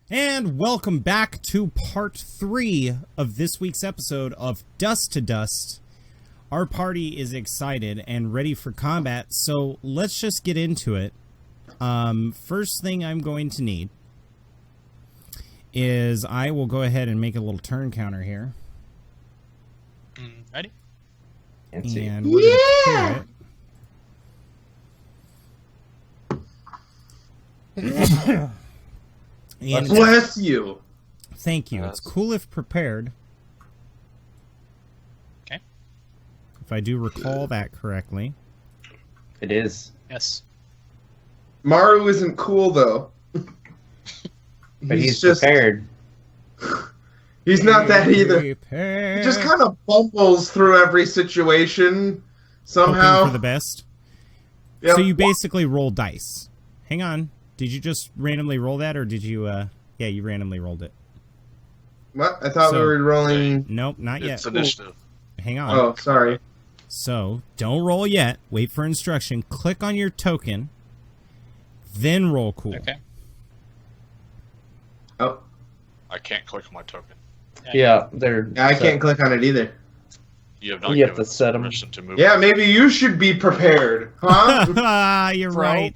And welcome back to part 3 of this week's episode of Dust to Dust. Our party is excited and ready for combat, so let's just get into it. First thing I'm going to need is I will go ahead and make a little turn counter here. Ready? And we're going to clear it. And Bless you. thank you. It's cool if prepared. Okay. If I do recall that correctly. It is. Yes. Maru isn't cool though. But he's just prepared. He's not that either. Prepared. He just kind of bumbles through every situation somehow. Hoping for the best. Yep. So you basically roll dice. Hang on. Did you just randomly roll that, or did you, yeah, you randomly rolled it. What? I thought So- we were rolling. Nope, not yet. It's initiative. Hang on. Oh, sorry. So, don't roll yet. Wait for instruction. Click on your token. Then roll cool. Okay. Oh, I can't click on my token. Yeah, they're. yeah, I can't click on it either. You have not You have given to set 'em. permission to move. Yeah, maybe you should be prepared, huh? You're Bro. right.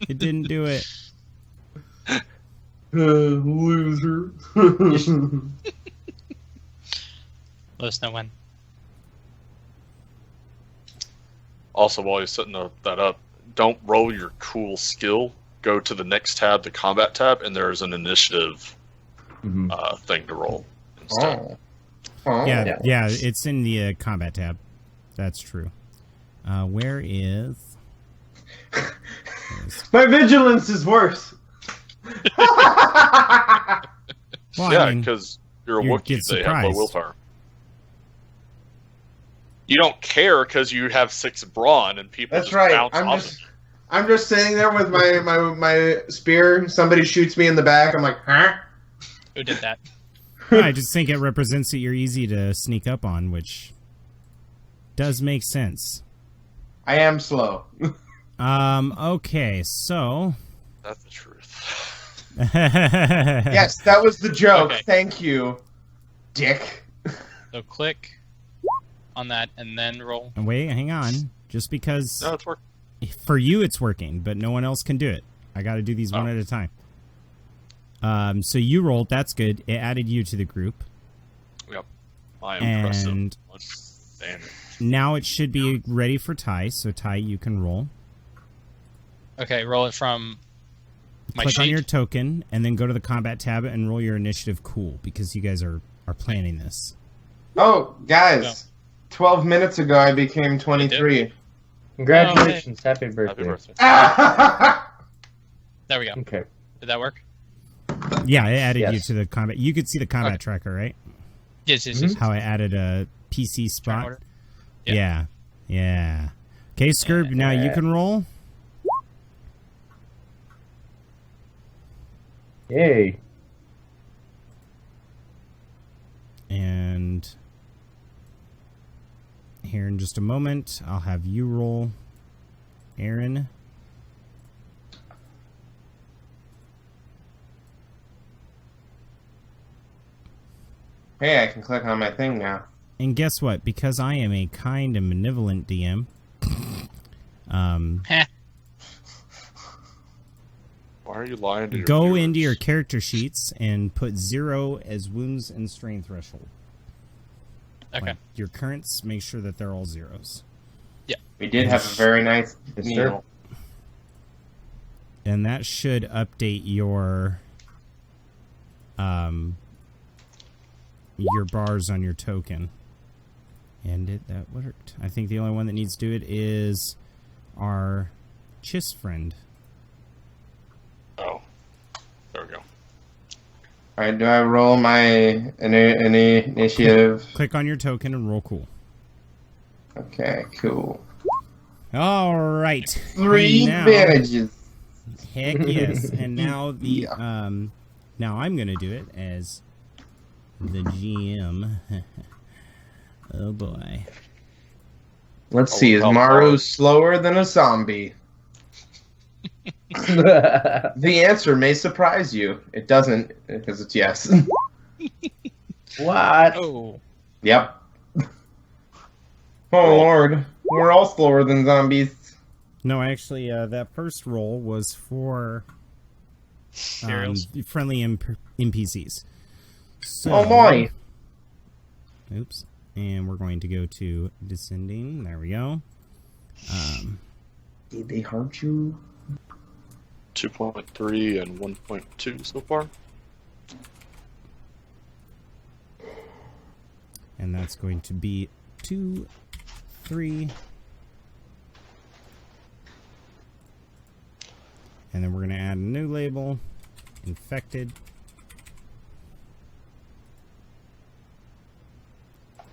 It didn't do it. Loser. Let us know when. Also, while you're setting that up, don't roll your cool skill. Go to the next tab, the combat tab, and there's an initiative thing to roll instead. Oh. Oh. Yeah, it's in the combat tab. That's true. Where is... My vigilance is worse. Well, Yeah, I mean, because you're a you Wookiee, get they have low surprised. willpower. You don't care because you have 6 brawn and people That's just right. bounce off I'm just sitting there with my spear. Somebody shoots me in the back. I'm like, huh? Who did that? I just think it represents that you're easy to sneak up on, which does make sense. I am slow. Okay, so... That's the truth. Yes, that was the joke. Okay. Thank you, dick. So click on that and then roll. Wait, hang on. Just because No, it's working. for you it's working, but no one else can do it. I got to do these one at a time. So you rolled. That's good. It added you to the group. Yep. I am impressive. And Damn it. now it should be ready for Ty. So Ty, you can roll. Okay, roll it from my Click sheet. on your token, and then go to the combat tab and roll your initiative cool, because you guys are planning this. Oh, guys. 12 minutes ago, I became 23. Congratulations. Happy birthday. Happy birthday. There we go. Okay. Did that work? Yeah, it added you Yes. to the combat. You could see the combat Okay. tracker, right? Yes. How I added a PC spot. order? Yeah. Okay, Skirb, now you can roll. Yay. And here in just a moment, I'll have you roll, Aaron. Hey, I can click on my thing now. And guess what? Because I am a kind and benevolent DM, Heh. Why are you lying to your go viewers? into your character sheets and put 0 as wounds and strain threshold. Okay. Like your currents, make sure that they're all zeros. We did have a very nice Yes, sir. meal. And that should update your bars on your token. And that worked. I think the only one that needs to do it is our Chiss friend. Oh. There we go. Alright, do I roll my any initiative? Click on your token and roll cool. Okay, cool. All right. 3 And now- advantages. Heck yes. And now the Yeah. now I'm gonna do it as the GM. Oh boy. Let's see, is how Maru hard- slower than a zombie? The answer may surprise you. It doesn't, because it's yes. What? Oh. Yep. Oh lord, we're all slower than zombies. No, actually, that first roll was for Imperials. friendly NPCs. So, Oh my! Oops. And we're going to go to descending. There we go. Did they hurt you? 2.3 and 1.2 so far. And that's going to be 2, 3. And then we're going to add a new label. Infected.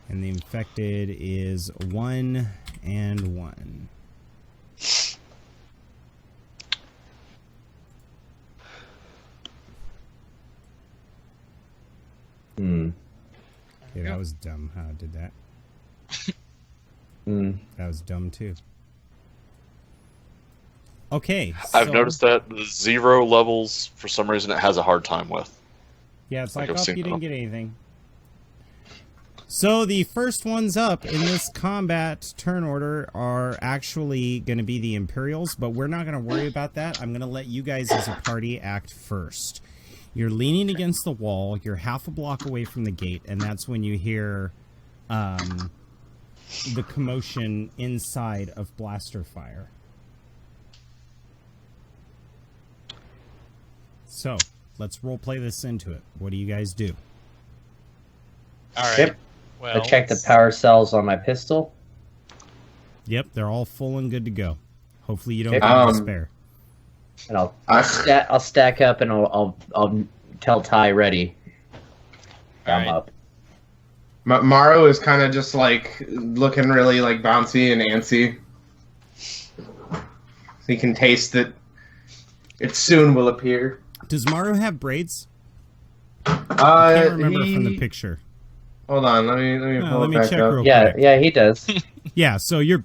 And the infected is 1 and 1. Hmm. Okay, that was dumb how I did that. That was dumb too. Okay. I've so- noticed that the 0 levels, for some reason, it has a hard time with. Yeah, it's Like like, I've oh, seen you didn't that. get anything. So the first ones up in this combat turn order are actually going to be the Imperials, but we're not going to worry about that. I'm going to let you guys as a party act first. You're leaning against the wall. You're half a block away from the gate, and that's when you hear the commotion inside of blaster fire. So, let's roleplay this into it. What do you guys do? All right. Yep. Well, I checked the power cells on my pistol. Yep, they're all full and good to go. Hopefully you don't Okay. get any spare. And I'll stack up and I'll tell Ty ready. All I'm right. up. Maru is kind of just like looking really like bouncy and antsy. He can taste that it soon will appear. Does Maru have braids? I can't remember from the he- picture. Hold on, let me pull Let it me back check up. real Yeah, quick. yeah, he does. Yeah, so your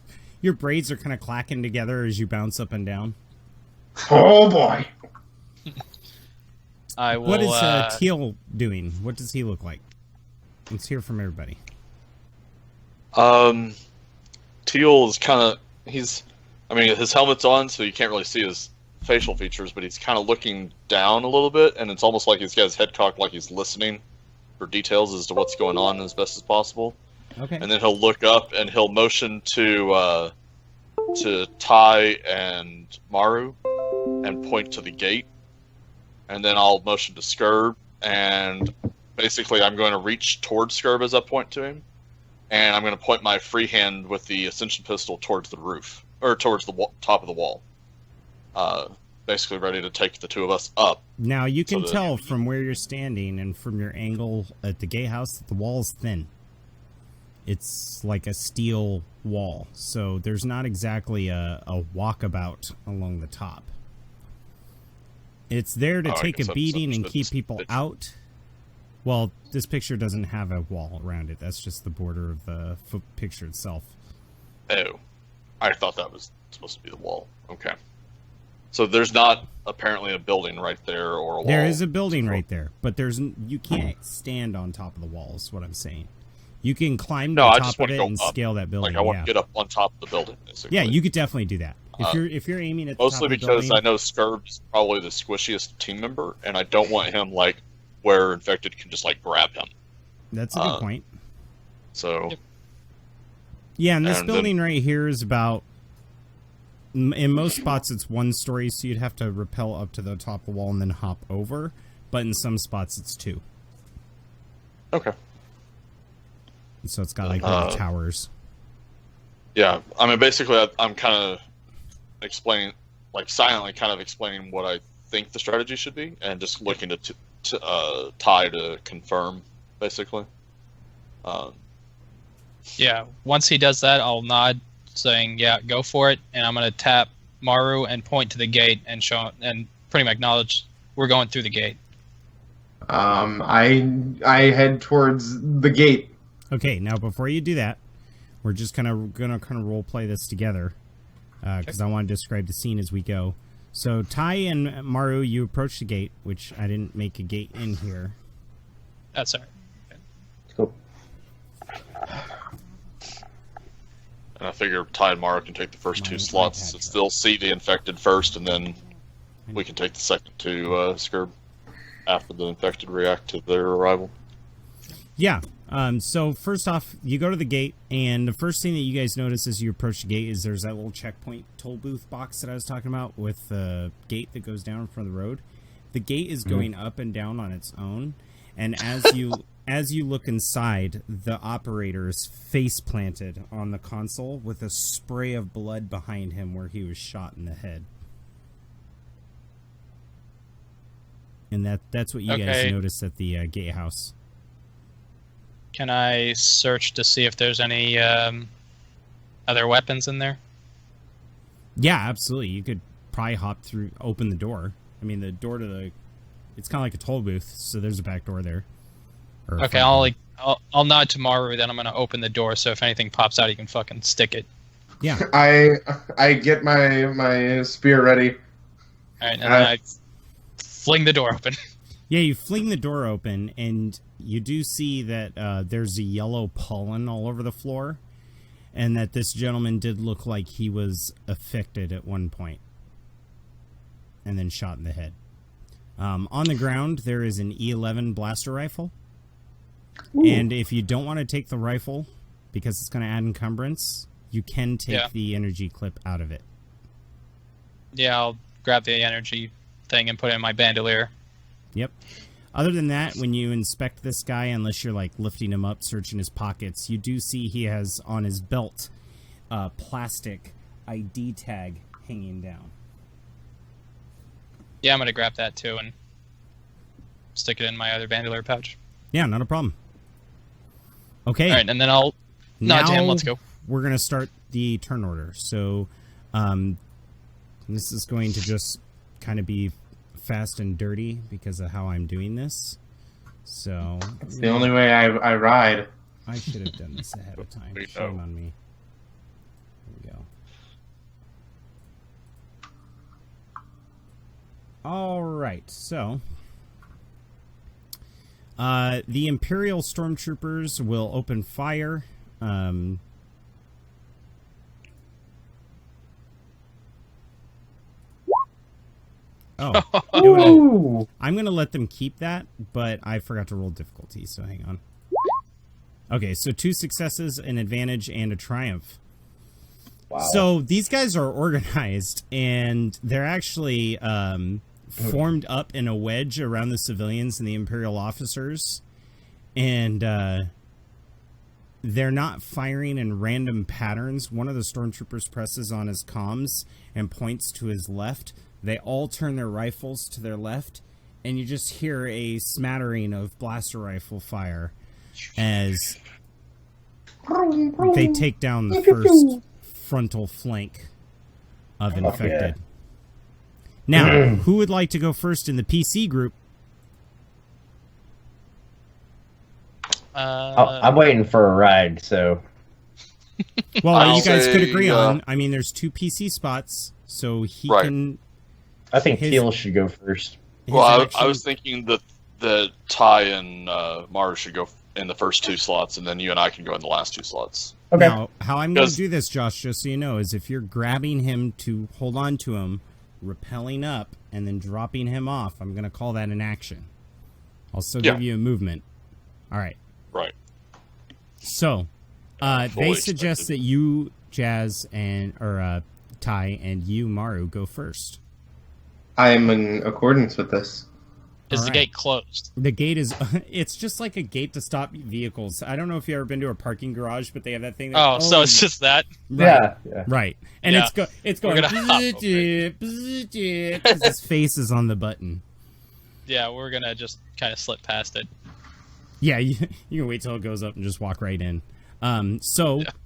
braids are kind of clacking together as you bounce up and down. Oh boy! I will. What is Teal doing? What does he look like? Let's hear from everybody. Teal is kind of his helmet's on, so you can't really see his facial features, but he's kind of looking down a little bit, and it's almost like he's got his head cocked, like he's listening for details as to what's going on as best as possible. Okay. And then he'll look up and he'll motion to Ty and Maru and point to the gate. And then I'll motion to Skirb, and basically I'm going to reach towards Skirb as I point to him. And I'm going to point my free hand with the Ascension pistol towards the roof, or towards the top of the wall. Basically ready to take the two of us up. Now you can So tell from where you're standing and from your angle at the gatehouse that the wall is thin. It's like a steel wall, so there's not exactly a walkabout along the top. It's there to Oh, I take guess a I beating and misunderstood keep this people picture. out. Well, this picture doesn't have a wall around it. That's just the border of the picture itself. Oh, I thought that was supposed to be the wall. Okay. So there's not apparently a building right there or a wall. There is a building right there, but you can't stand on top of the wall, is what I'm saying. You can climb to No, the I top just of want to it go and up. scale that building. Like I want yeah. to get up on top of the building. Basically. Yeah, you could definitely do that. If you're aiming at the top Mostly of the because building, I know Skirb's probably the squishiest team member, and I don't want him like where Infected can just like grab him. that's a good point. So Yep. Yeah, and this and building right here is about. In most spots, it's one story, so you'd have to rappel up to the top of the wall and then hop over. But in some spots, it's 2. okay. So it's got like little towers. Yeah, I mean, basically, I'm kind of explaining, like silently, kind of explaining what I think the strategy should be, and just looking to Ty to confirm, basically. Yeah. Once he does that, I'll nod, saying, "Yeah, go for it." And I'm gonna tap Maru and point to the gate and show and pretty much acknowledge we're going through the gate. I head towards the gate. Okay, now before you do that, we're just gonna role play this together because I want to describe the scene as we go. So Ty and Maru, you approach the gate, which I didn't make a gate in here. That's all right. Cool. And I figure Ty and Mara can take the first two slots since they'll see the infected first, and then we can take the second two Skirb after the infected react to their arrival. Yeah. So first off, you go to the gate, and the first thing that you guys notice as you approach the gate is there's that little checkpoint toll booth box that I was talking about with the gate that goes down in front of the road. The gate is going up and down on its own, and as you look inside, the operator is face planted on the console with a spray of blood behind him where he was shot in the head. And that's what you guys noticed at the gatehouse. Can I search to see if there's any other weapons in there? Yeah, absolutely. You could probably hop through, open the door. I mean, the door to the... It's kind of like a toll booth, so there's a back door there. Okay, I'll nod to Maru, then I'm going to open the door, so if anything pops out, you can fucking stick it. Yeah. I get my spear ready. Alright, and then I fling the door open. Yeah, you fling the door open, and you do see that there's a yellow pollen all over the floor, and that this gentleman did look like he was affected at one point, and then shot in the head. On the ground, there is an E11 blaster rifle, and if you don't want to take the rifle, because it's going to add encumbrance, you can take the energy clip out of it. Yeah, I'll grab the energy thing and put it in my bandolier. Yep. Other than that, when you inspect this guy, unless you're like lifting him up, searching his pockets, you do see he has on his belt a plastic ID tag hanging down. Yeah, I'm going to grab that too and stick it in my other bandolier pouch. Yeah, not a problem. Okay. All right, and then I'll nod to him. Let's go. We're going to start the turn order. So this is going to just kind of be fast and dirty because of how I'm doing this. So it's the only way I ride. I should have done this ahead of time. Shame on me. Here we go. All right, so the Imperial stormtroopers will open fire. I'm going to let them keep that, but I forgot to roll difficulty, so hang on. Okay, so 2 successes, an advantage, and a triumph. Wow. So these guys are organized, and they're actually formed up in a wedge around the civilians and the Imperial officers, and they're not firing in random patterns. One of the stormtroopers presses on his comms and points to his left. They all turn their rifles to their left, and you just hear a smattering of blaster rifle fire as they take down the first frontal flank of infected. Now, who would like to go first in the PC group? I'm waiting for a ride, so... Well, you guys could agree on... I mean, there's 2 PC spots, so he can... I think Teal should go first. Well, I was thinking that Ty and Mara should go in the first 2 slots, and then you and I can go in the last 2 slots. Okay. Now, how I'm going to do this, Josh, just so you know, is if you're grabbing him to hold on to him, rappelling up, and then dropping him off, I'm going to call that an action. I'll still give you a movement. All right. Right. So, they suggest that you, Jazz, or Ty, and you, Maru, go first. I am in accordance with this. Is the gate closed? The gate is... It's just like a gate to stop vehicles. I don't know if you've ever been to a parking garage, but they have that thing... That, so it's just that? Right. Yeah. Right. And it's going... Because his face is on the button. Yeah, we're going to just kind of slip past it. Yeah, you can wait till it goes up and just walk right in.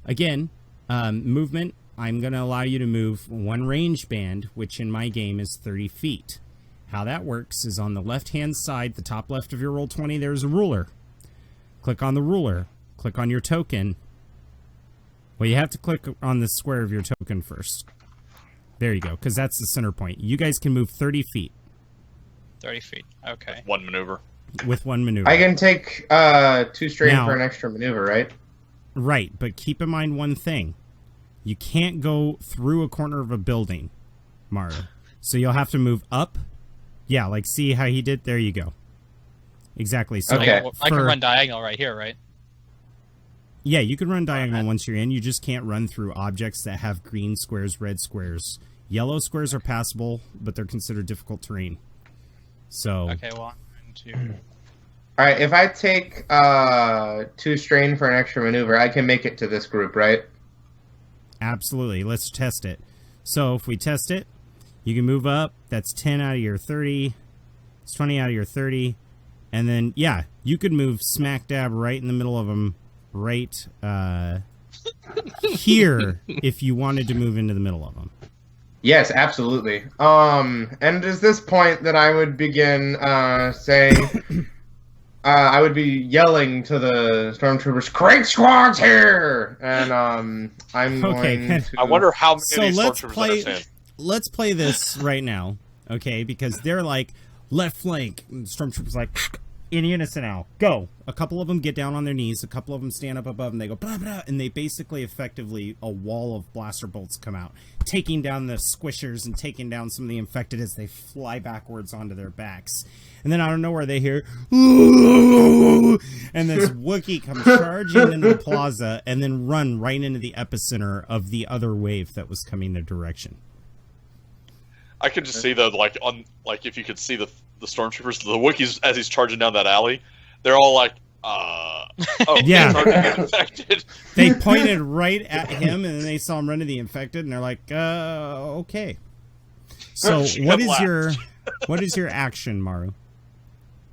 Again, movement... I'm going to allow you to move 1 range band, which in my game is 30 feet. How that works is on the left-hand side, the top left of your Roll20, there's a ruler. Click on the ruler. Click on your token. Well, you have to click on the square of your token first. There you go, because that's the center point. You guys can move 30 feet. 30 feet. Okay. One maneuver. With one maneuver. I can take 2 strain Now- for an extra maneuver, right? Right, but keep in mind one thing. You can't go through a corner of a building, Maru. So you'll have to move up. Yeah, like see how he did? There you go. Exactly. So Okay. I can run diagonal right here, right? Yeah, you can run diagonal once you're in. You just can't run through objects that have green squares, red squares. Yellow squares are passable, but they're considered difficult terrain. So Okay, well, I'm going to... All right, if I take 2 strain for an extra maneuver, I can make it to this group, right? absolutely. Let's test it. So if we test it, you can move up. That's 10 out of your 30. It's 20 out of your 30. And then, yeah, you could move smack dab right in the middle of them, right here, if you wanted to move into the middle of them. Yes, absolutely. And is this point that I would begin saying, I would be yelling to the stormtroopers, "Crank squad's here!" And I'm going to... I wonder how many So of these let's stormtroopers play. understand. Let's play this right now, okay? Because they're like left flank. And the stormtroopers like in unison now. Go. A couple of them get down on their knees. A couple of them stand up above, and they go blah blah. And they basically, effectively, a wall of blaster bolts come out, taking down the squishers and taking down some of the infected as they fly backwards onto their backs. And then out of nowhere they hear, and this Wookiee comes charging into the plaza and then run right into the epicenter of the other wave that was coming their direction. I could just see if you could see the stormtroopers, the Wookiees as he's charging down that alley, they're all like, oh, Yeah. it's already been infected. They pointed right at him and then they saw him run to the infected and they're like, okay. So She what got is your action, Maru?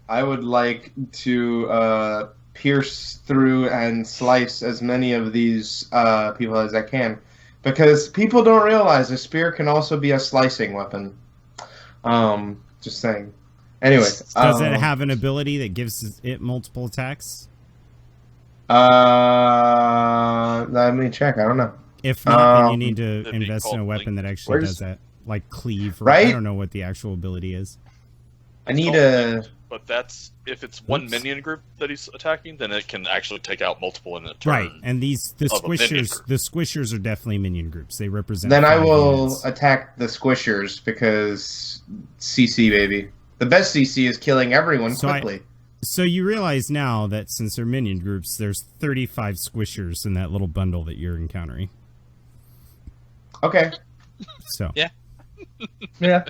I would like to pierce through and slice as many of these people as I can. Because people don't realize a spear can also be a slicing weapon. Just saying. Anyways. Does it have an ability that gives it multiple attacks? Let me check. I don't know. If not, then you need to That'd be invest in a called weapon that actually Where's- does that. Like cleave. Or, Right? I don't know what the actual ability is. I need a... But that's if it's one Whoops. minion group that he's attacking, then it can actually take out multiple in a turn. Right, and the of a minion squishers, group. the squishers are definitely minion groups. They represent. Then I 5 will units. attack the squishers because CC, baby. The best CC is killing everyone So quickly. So you realize now that since they're minion groups, there's 35 squishers in that little bundle that you're encountering. Okay. So Yeah. Yeah.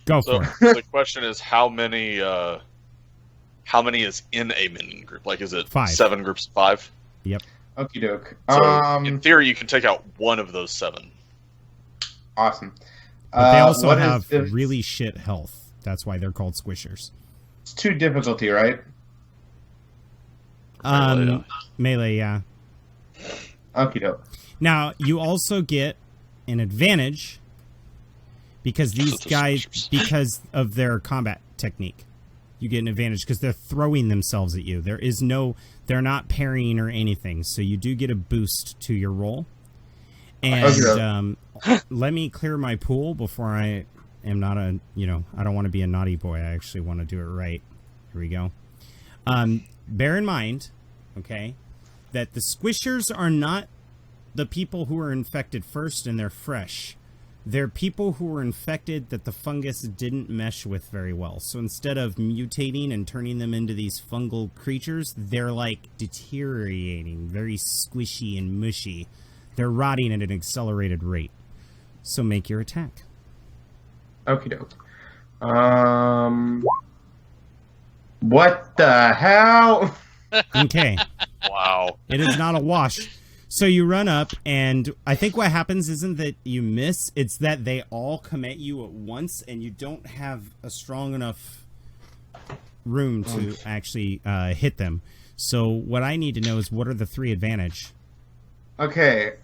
go So for it. the question is, how many is in a minion group? Like, is it 5. 7 groups of 5? Okie doke. So in theory, you can take out one of those 7. Awesome. But they also what is have the- really shit health. That's why they're called squishers. It's 2 difficulty, right? Melee, yeah. Okie doke. Now you also get an advantage because these guys, because of their combat technique, you get an advantage because they're throwing themselves at you. They're not parrying or anything, so you do get a boost to your roll. And let me clear my pool before I am not I don't want to be a naughty boy. I actually want to do it right. Here we go. Bear in mind, okay, that the squishers are not the people who are infected first and they're fresh. They're people who were infected that the fungus didn't mesh with very well. So instead of mutating and turning them into these fungal creatures, they're like deteriorating, very squishy and mushy. They're rotting at an accelerated rate. So make your attack. Okie doke. What the hell? Okay. Wow. It is not a wash. So you run up, and I think what happens isn't that you miss, it's that they all come at you at once, and you don't have a strong enough room to actually hit them. So what I need to know is, what are the 3 advantage? Okay,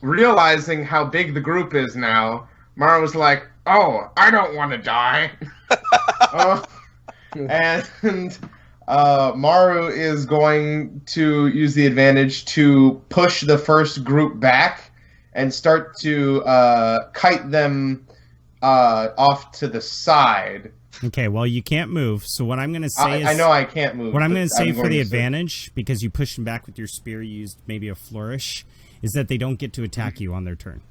realizing how big the group is now, Mara was like, "Oh, I don't want to die." And Maru is going to use the advantage to push the first group back and start to kite them off to the side. Okay, well, you can't move, so what I'm going to say is... I know I can't move. What I'm going to say for the to advantage, because you pushed them back with your spear, you used maybe a flourish, is that they don't get to attack you on their turn.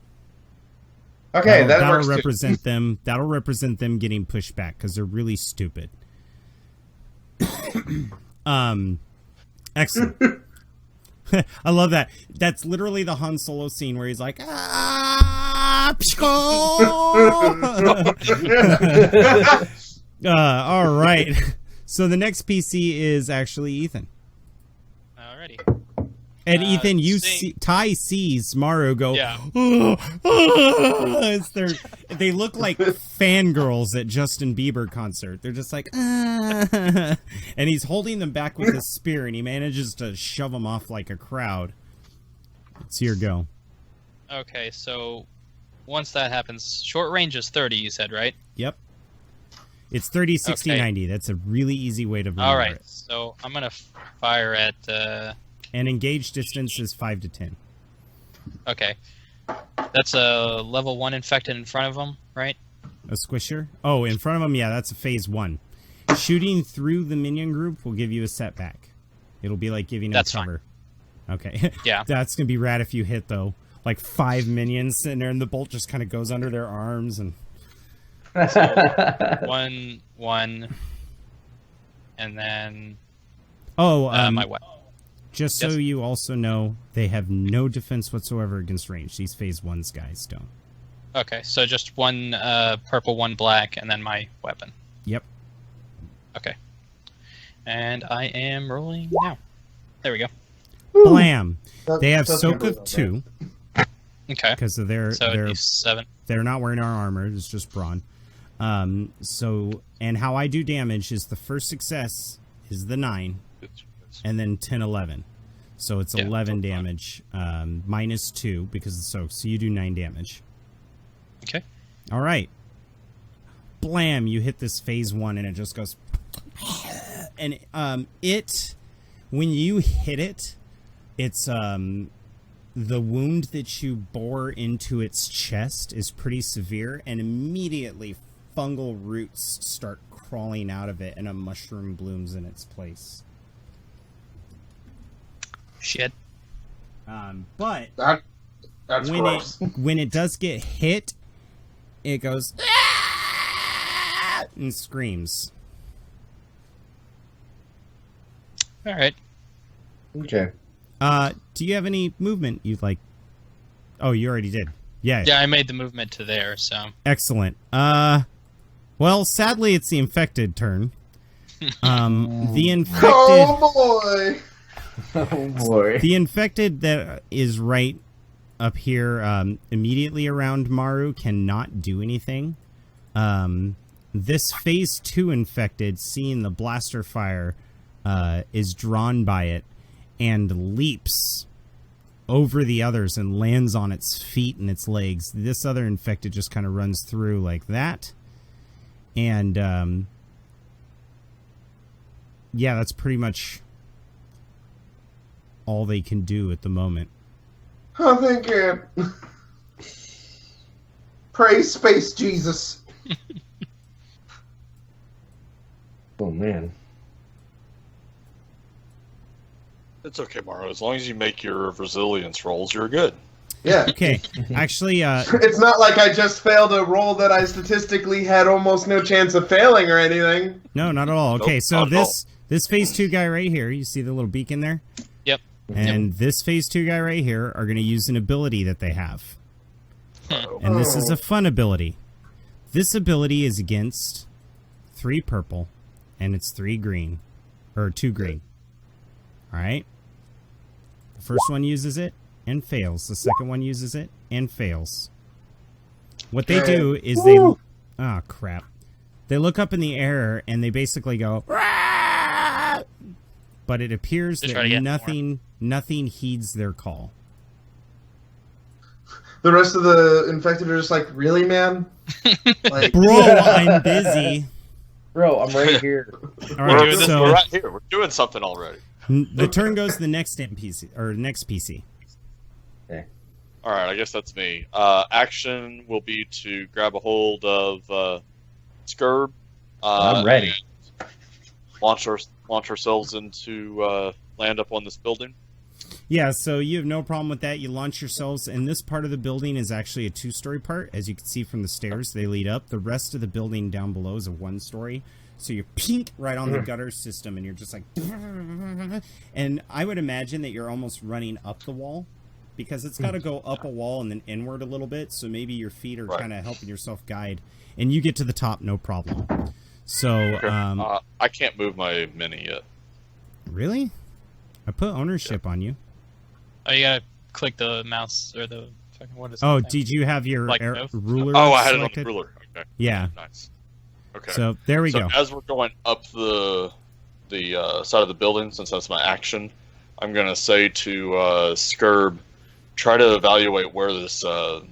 Okay, that'll represent them. That'll represent them getting pushed back, because they're really stupid. Excellent. I love that. That's literally the Han Solo scene where he's like, all right. So the next PC is actually Ethan. Alrighty. And Ethan, Ty sees Maru go. Yeah. They look like fangirls at Justin Bieber concert. They're just like, and he's holding them back with his spear, and he manages to shove them off like a crowd. It's your go. Okay, so once that happens, short range is 30. You said, right? Yep. It's 30, 60, Okay. 90. That's a really easy way to remember All right, it. so I'm gonna fire at. And engage distance is 5 to 10. Okay, that's a level 1 infected in front of him, right? A squisher? Oh, in front of him, yeah, that's a phase 1. Shooting through the minion group will give you a setback. It'll be like giving them cover. Fine. Okay. Yeah. That's going to be rad if you hit, though. Like 5 minions sitting there, and the bolt just kind of goes under their arms. And So 1, and then my weapon. Just so you also know, they have no defense whatsoever against range. These phase 1's guys don't. Okay, so just 1 purple, 1 black, and then my weapon. Yep. Okay. And I am rolling now. There we go. Blam! They have That's soak good. of 2 Okay. because of their So it'd be 7. they're not wearing our armor. It's just brawn. And how I do damage is the first success is the 9. And then 10, 11. So it's 11 damage, minus 2 because of soak. So you do 9 damage. Okay. All right. Blam! You hit this phase 1 and it just goes... And when you hit it, it's the wound that you bore into its chest is pretty severe, and immediately fungal roots start crawling out of it and a mushroom blooms in its place. Shit. But That's gross. when it does get hit, it goes and screams. All right. Okay. Do you have any movement you'd like? Oh, you already did. Yeah. Yeah, I made the movement to there, so. Excellent. Well, sadly, it's the infected turn. The infected. Oh boy! Oh boy. The infected that is right up here, immediately around Maru, cannot do anything. This phase 2 infected, seeing the blaster fire, is drawn by it and leaps over the others and lands on its feet and its legs. This other infected just kind of runs through like that. And, yeah, that's pretty much all they can do at the moment. I'm thinking. Praise Space Jesus. Oh man. It's okay, Mario. As long as you make your resilience rolls, you're good. Yeah. Okay, actually, It's not like I just failed a roll that I statistically had almost no chance of failing or anything. no, not at all. Okay, Nope, so not at all. this phase 2 guy right here, you see the little beacon there? Yep. And this phase 2 guy right here are going to use an ability that they have. And this is a fun ability. This ability is against 3 purple, and it's 3 green. Or 2 green. Alright? The first one uses it and fails. The second one uses it and fails. What they do is they... Oh, crap. They look up in the air, and they basically go... "Rah!" But it appears Just try to that get nothing heeds their call. The rest of the infected are just like, really, man? Like, Bro, I'm busy. Bro, I'm right here. All We're, right, doing this, so we're right here. We're doing something already. the turn goes to the next NPC or next PC. Okay. All right, I guess that's me. Action will be to grab a hold of Scurb. I'm ready. And launch ourselves into land up on this building. Yeah, so you have no problem with that. You launch yourselves, and this part of the building is actually a 2-story part. As you can see from the stairs, they lead up. The rest of the building down below is a 1-story. So you're pink right on the gutter system, and you're just like... And I would imagine that you're almost running up the wall, because it's got to go up a wall and then inward a little bit, so maybe your feet are kind of helping yourself guide. And you get to the top, no problem. So... I can't move my mini yet. Really? I put ownership on you. Oh, you gotta click the mouse or the fucking what is it? Oh, did you have your Like ruler Oh, I had selected? it on the ruler. Okay. Yeah. Nice. Okay. So there we go. As we're going up the side of the building, since that's my action, I'm gonna say to Scurb, try to evaluate where this data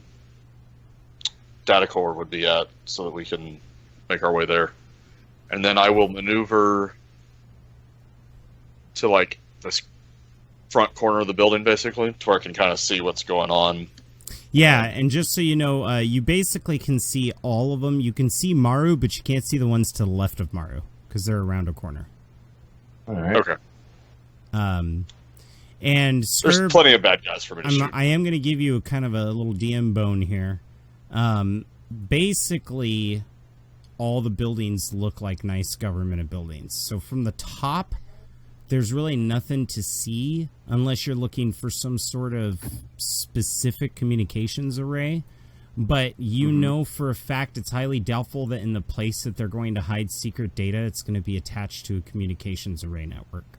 core would be at, so that we can make our way there, and then I will maneuver to like this front corner of the building, basically, to where I can kind of see what's going on. Yeah, and just so you know, you basically can see all of them. You can see Maru, but you can't see the ones to the left of Maru, because they're around a corner. All right. Okay. And There's Scurb, plenty of bad guys for me to shoot. I am going to give you kind of a little DM bone here. Basically, all the buildings look like nice government buildings. So from the top... There's really nothing to see unless you're looking for some sort of specific communications array. But you know for a fact it's highly doubtful that in the place that they're going to hide secret data, it's going to be attached to a communications array network.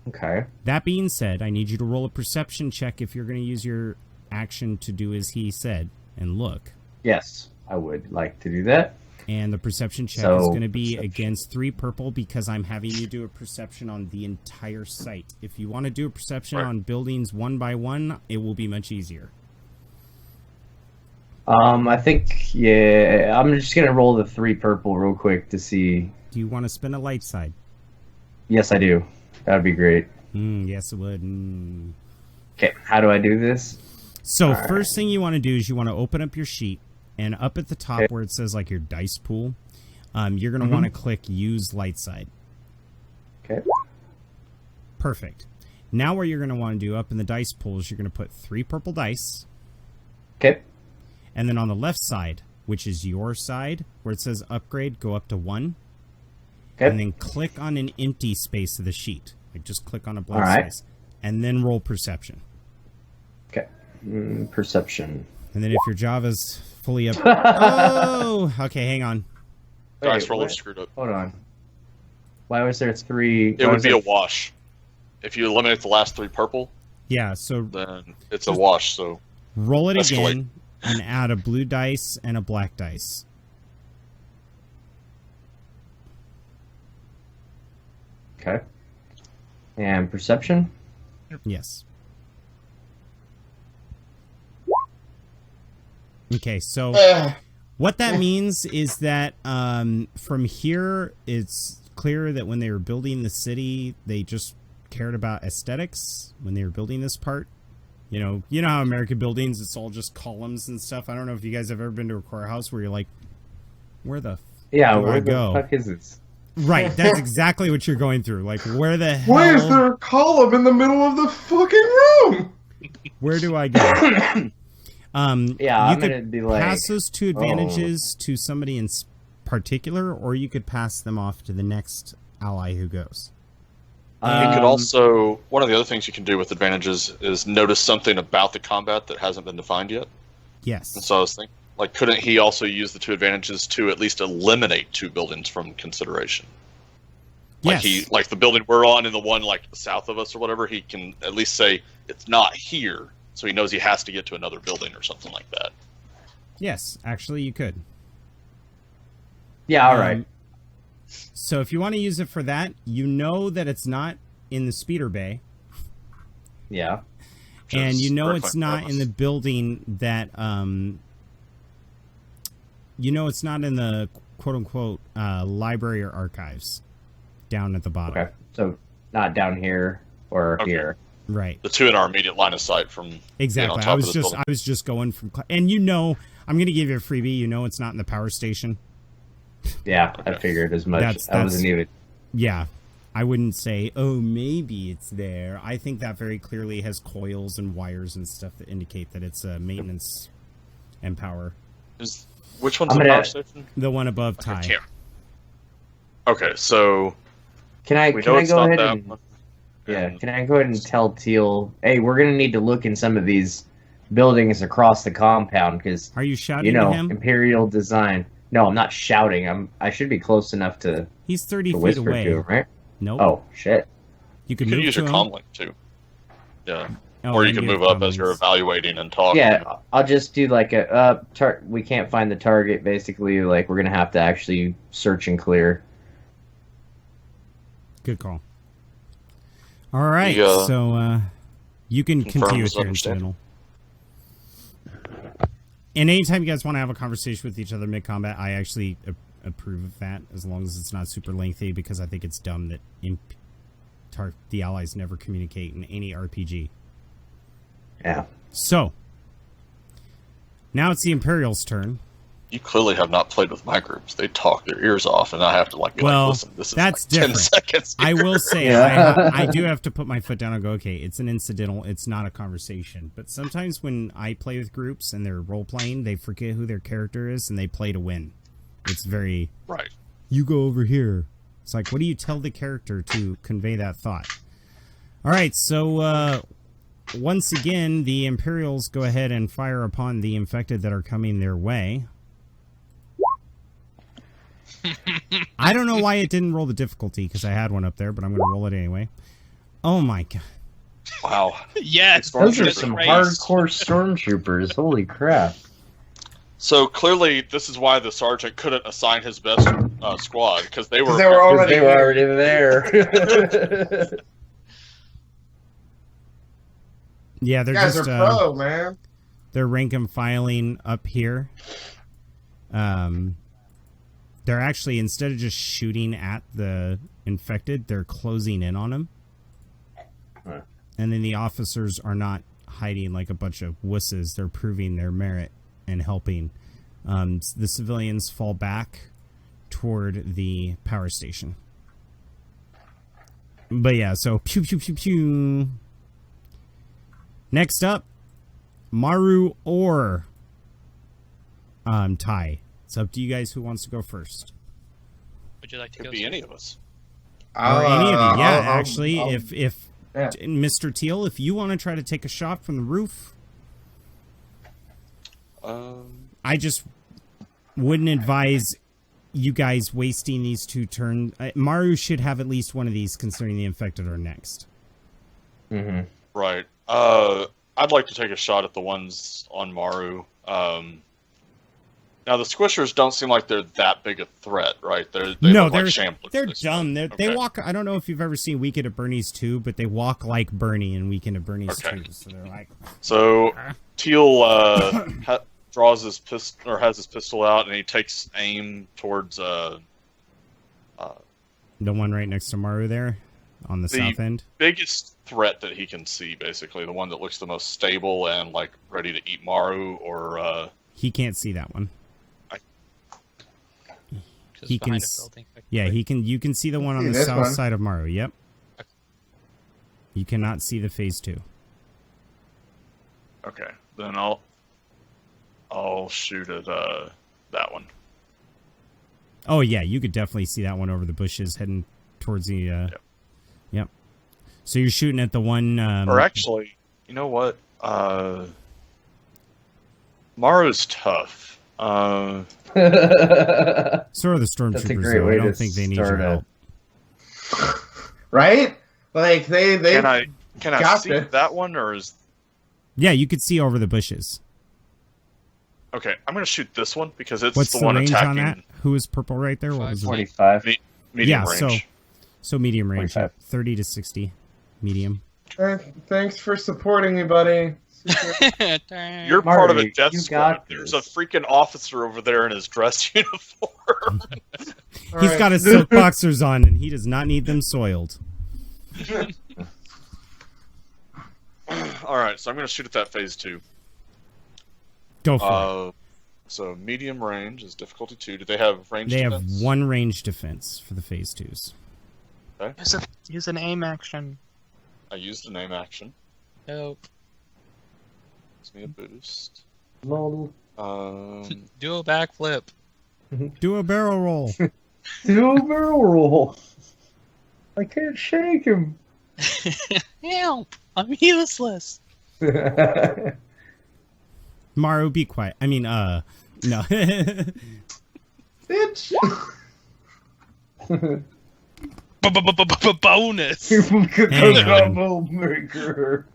Okay. That being said, I need you to roll a perception check if you're going to use your action to do as he said and look. Yes, I would like to do that. And the perception check So, is going to be perception. against 3 purple because I'm having you do a perception on the entire site. If you want to do a perception on buildings one by one, it will be much easier. I think, yeah, I'm just going to roll the 3 purple real quick to see. Do you want to spin a light side? Yes, I do. That would be great. Yes, it would. Okay, how do I do this? So first thing you want to do is you want to open up your sheet, and up at the top where it says like your dice pool, you're going to want to click Use Light Side. Okay. Perfect. Now what you're going to want to do up in the dice pool is you're going to put 3 purple dice. Okay. And then on the left side, which is your side, where it says upgrade, go up to 1. Okay. And then click on an empty space of the sheet. Like just click on a blank All right. space. And then roll perception. Okay. Perception. And then if your Java's fully up... Oh! Okay, hang on. Dice Wait, roller what? screwed up. Hold on. Why was there 3? It would be a wash. If you eliminate the last 3 purple, Yeah, so then it's a wash. So roll it escalate. again and add a blue dice and a black dice. Okay. And perception? Yes. Okay, so what that means is that from here, it's clear that when they were building the city, they just cared about aesthetics when they were building this part. You know how American buildings, it's all just columns and stuff. I don't know if you guys have ever been to a courthouse where you're like, where the Yeah, do I where the go? fuck is this? Right, that's exactly what you're going through. Like, where the hell? Why is there a column in the middle of the fucking room? Where do I go? Yeah, you I'm could gonna be like, pass those 2 advantages to somebody in particular, or you could pass them off to the next ally who goes. you could also, one of the other things you can do with advantages is notice something about the combat that hasn't been defined yet. Yes. And so I was thinking, like, couldn't he also use the 2 advantages to at least eliminate 2 buildings from consideration? Like Yes. like the building we're on and the one like south of us or whatever, he can at least say it's not here, so he knows he has to get to another building or something like that. Yes, actually, you could. Yeah, all right. So if you want to use it for that, you know that it's not in the speeder bay, Yeah. and you know Very it's fine not premise. in the building that you know it's not in the quote-unquote library or archives down at the bottom. Okay. So not down here or Okay. here. Right. The two in our immediate line of sight from Exactly. on top of the building. I was just going from, and I'm going to give you a freebie. It's not in the power station. Yeah, I figured as much. I wasn't even. Yeah, I wouldn't say, oh, maybe it's there. I think that very clearly has coils and wires and stuff that indicate that it's maintenance and power. Which one's the power station? The one above Ty. Okay, so can I go ahead and one. Can I go ahead and tell Teal, hey, we're gonna need to look in some of these buildings across the compound because are you shouting to him? Imperial design. No, I'm not shouting. I should be close enough to. He's 30 feet whisper away. To him, right? Nope. Oh shit. You could use your him. comm link too. Yeah. Oh, or you can move up as you're evaluating and talking. Yeah, I'll just do like we can't find the target. Basically, like we're gonna have to actually search and clear. Good call. All right, so you can continue with your incidental. And anytime you guys want to have a conversation with each other mid-combat, I actually approve of that, as long as it's not super lengthy, because I think it's dumb that the allies never communicate in any RPG. Yeah. So, now it's the Imperial's turn. You clearly have not played with my groups. They talk their ears off, and I have to listen, this is that's like 10 different. seconds. I will say, I do have to put my foot down and go, okay, it's an incidental, it's not a conversation. But sometimes when I play with groups and they're role-playing, they forget who their character is, and they play to win. It's very... Right. You go over here. It's like, what do you tell the character to convey that thought? All right, so... once again, the Imperials go ahead and fire upon the infected that are coming their way. I don't know why it didn't roll the difficulty, because I had one up there, but I'm going to roll it anyway. Oh my god. Wow. Yes. Those are some hardcore stormtroopers. Holy crap. So clearly, this is why the sergeant couldn't assign his best squad, because they were already there. Yeah, they're guys just are pro, man. They're rank and filing up here. They're actually, instead of just shooting at the infected, they're closing in on them. Right. And then the officers are not hiding like a bunch of wusses. They're proving their merit and helping. The civilians fall back toward the power station. But yeah, so pew pew pew pew. Next up, Maru or Ty. It's up to you guys who wants to go first. Would you like to Could go? be any of us. Or any of you. Yeah, actually, yeah. Mr. Teal, if you want to try to take a shot from the roof, I just wouldn't advise you guys wasting these two turns. Maru should have at least one of these, considering the infected are next. Mm-hmm. Right. I'd like to take a shot at the ones on Maru. Now the squishers don't seem like they're that big a threat, right? They're shamblers. They're dumb. They walk. I don't know if you've ever seen Weekend at Bernie's 2, but they walk like Bernie in Weekend at Bernie's 2. So they're like. So Teal draws his pistol, or has his pistol out, and he takes aim towards the one right next to Maru there, on the south end. Biggest threat that he can see, basically, the one that looks the most stable and like ready to eat Maru, or he can't see that one. He can. Yeah, he can. You can see the one on the south side of Maru. Yep. You cannot see the phase 2. Okay, then I'll shoot at that one. Oh yeah, you could definitely see that one over the bushes heading towards the. Yep. So you're shooting at the one. Or actually, you know what? Maru's tough. So are the stormtroopers. I don't think they need your help. Right? Like they. Can I see that one, or is? Yeah, you could see over the bushes. Okay, I'm gonna shoot this one because it's What's the one range attacking. On that? Who is purple right there? What was 25. Medium range. So medium range. 25. 30 to 60. Medium. Thanks for supporting me, buddy. You're part of a death you squad. got There's a freaking officer over there in his dress uniform. He's got his silk boxers on, and he does not need them soiled. All right, so I'm going to shoot at that phase 2. Go for it. So medium range is difficulty 2. Do they have range They defense? have 1 range defense for the phase 2s. Okay. Use an aim action. I used an aim action. Nope. Gives me a boost. Lol. Do a backflip. Do a barrel roll. Do a barrel roll. I can't shake him. Help! I'm useless. Maru, be quiet. I mean, no. Bitch. Bonus. Combo maker.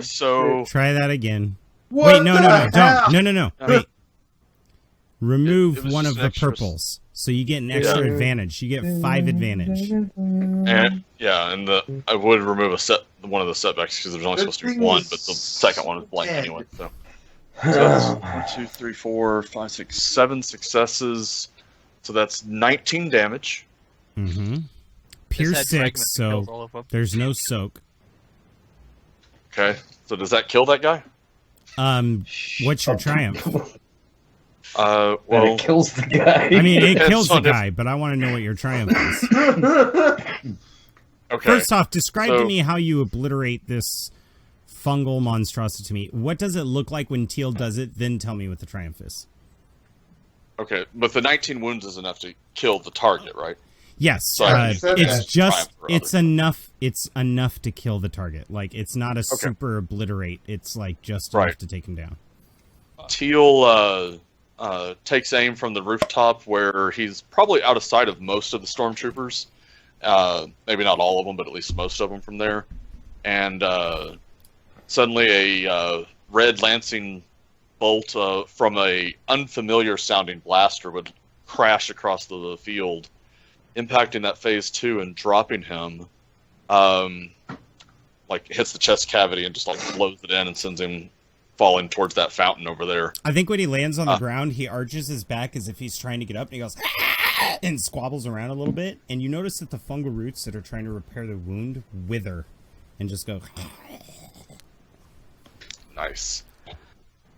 So Try that again. What Wait, no, the don't. hell? No. Wait. Remove It was one just of the extra purples, so you get an extra advantage. You get 5 advantage. and I would remove one of the setbacks because there's only supposed to be one, but the second one is blank anyway. So that's 1, 2, 3, 4, 5, 6, 7 successes. So that's 19 damage. Mm-hmm. Pierce 6, so there's no soak. Okay, so does that kill that guy? What's your triumph? Well, Well, it kills the guy. I mean, it Depends kills the on if- guy, but I want to know what your triumph is. okay. First off, describe to So- me how you obliterate this fungal monstrosity to me. What does it look like when Teal does it? Then tell me what the triumph is. Okay, but the 19 wounds is enough to kill the target, right? Yes, So I can said it's that. just Triumph or it's other. enough. It's enough to kill the target. Like it's not a super obliterate. It's like just enough Right. to take him down. Teal takes aim from the rooftop where he's probably out of sight of most of the stormtroopers. Maybe not all of them, but at least most of them from there. And suddenly a red lancing bolt from a unfamiliar sounding blaster would crash across the field, impacting that phase 2 and dropping him. Like hits the chest cavity and just like blows it in and sends him falling towards that fountain over there. I think when he lands on the ground, he arches his back as if he's trying to get up, and he goes and squabbles around a little bit. And you notice that the fungal roots that are trying to repair the wound wither and just go. Nice.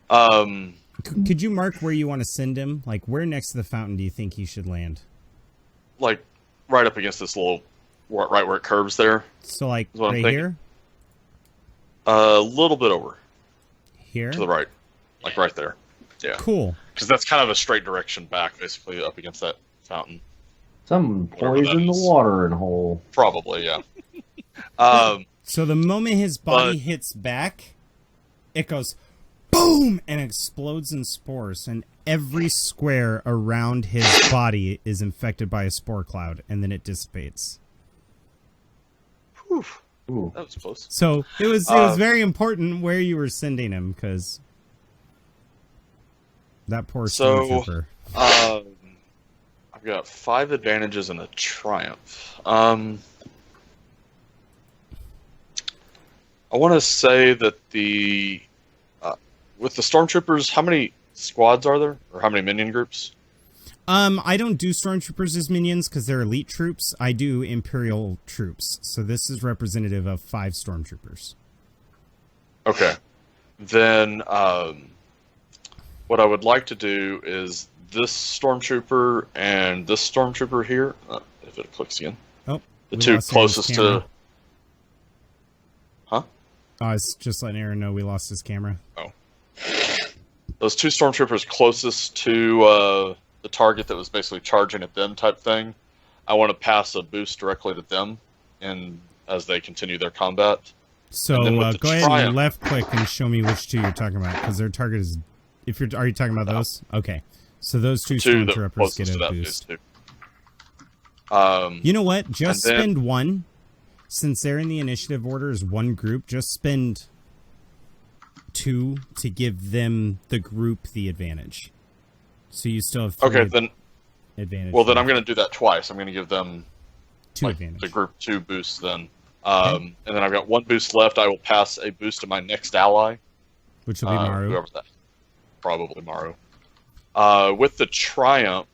Could you mark where you want to send him? Like, where next to the fountain do you think he should land? Like right up against this little, right where it curves there. So, like, That's what I'm right thinking. here? A little bit over Here? to the right, like right there. Yeah, Cool. because that's kind of a straight direction back, basically up against that fountain. Someone Whatever that poisoned the is. watering hole. Probably, yeah. So the moment his body But- hits back, it goes boom and explodes in spores, and every square around his body is infected by a spore cloud, and then it dissipates. Whew, Ooh. that was close. So it was very important where you were sending him, because that poor So- stormtrooper. I've got 5 advantages and a triumph. I want to say that with the stormtroopers, how many squads are there, or how many minion groups? I don't do stormtroopers as minions because they're elite troops. I do Imperial troops, so this is representative of 5 stormtroopers. Okay, then what I would like to do is this stormtrooper and this stormtrooper here. If it clicks again, Oh, the we 2 lost Aaron's closest camera. to. Huh? I was just letting Aaron know we lost his camera. Those 2 stormtroopers closest to the target that was basically charging at them type thing. I want to pass a boost directly to them, and as they continue their combat. So And then with the go ahead and triumph- left click and show me which 2 you're talking about, because their target is. Are you talking about those? Okay, so those 2 2 that stormtroopers closest get to a that boost. phase 2. You know what? Just and then- spend 1, since they're in the initiative order as 1 group. Just spend 2 to give them the group the advantage. So you still have 3 Okay, then. advantage. Well, then I'm going to do that twice. I'm going to give them 2 like, advantage. the group 2 boosts then. And then I've got 1 boost left. I will pass a boost to my next ally. Which will be Maru. Whoever that. Probably Maru. With the triumph,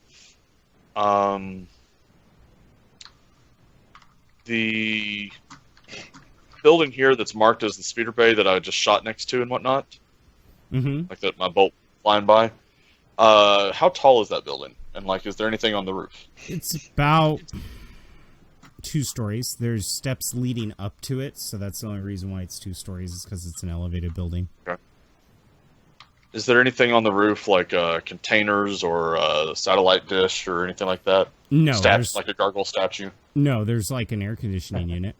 the building here that's marked as the speeder bay that I just shot next to and whatnot. Mm-hmm. Like that, my bolt flying by. How tall is that building? And like, is there anything on the roof? It's about 2 stories. There's steps leading up to it, so that's the only reason why it's 2 stories is because it's an elevated building. Okay. Is there anything on the roof like containers or a satellite dish or anything like that? No, like a gargoyle statue. No, there's like an air conditioning unit.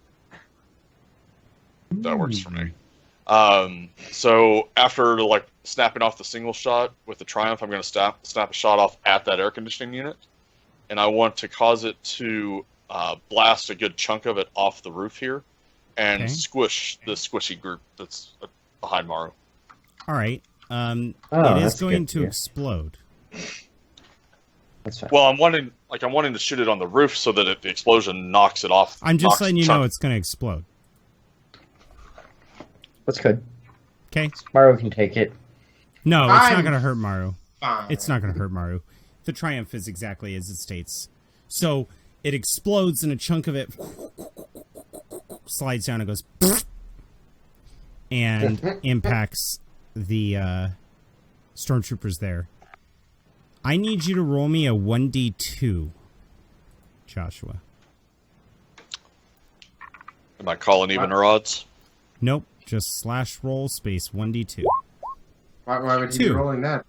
That works for me. So after like snapping off the single shot with the Triumph, I'm going to snap a shot off at that air conditioning unit, and I want to cause it to blast a good chunk of it off the roof here, and squish the squishy group that's behind Maru. All right. It is going to explode. That's fine. Well, I'm wanting to shoot it on the roof so that the explosion knocks it off. I'm just letting you know it's going to explode. That's good. Okay. Maru can take it. No, it's not going to hurt Maru. Fine. It's not going to hurt Maru. The Triumph is exactly as it states. So it explodes and a chunk of it slides down and goes and impacts the stormtroopers there. I need you to roll me a 1d2, Joshua. Am I calling even or odds? Nope, just /roll space 1d2. Why would you be rolling that?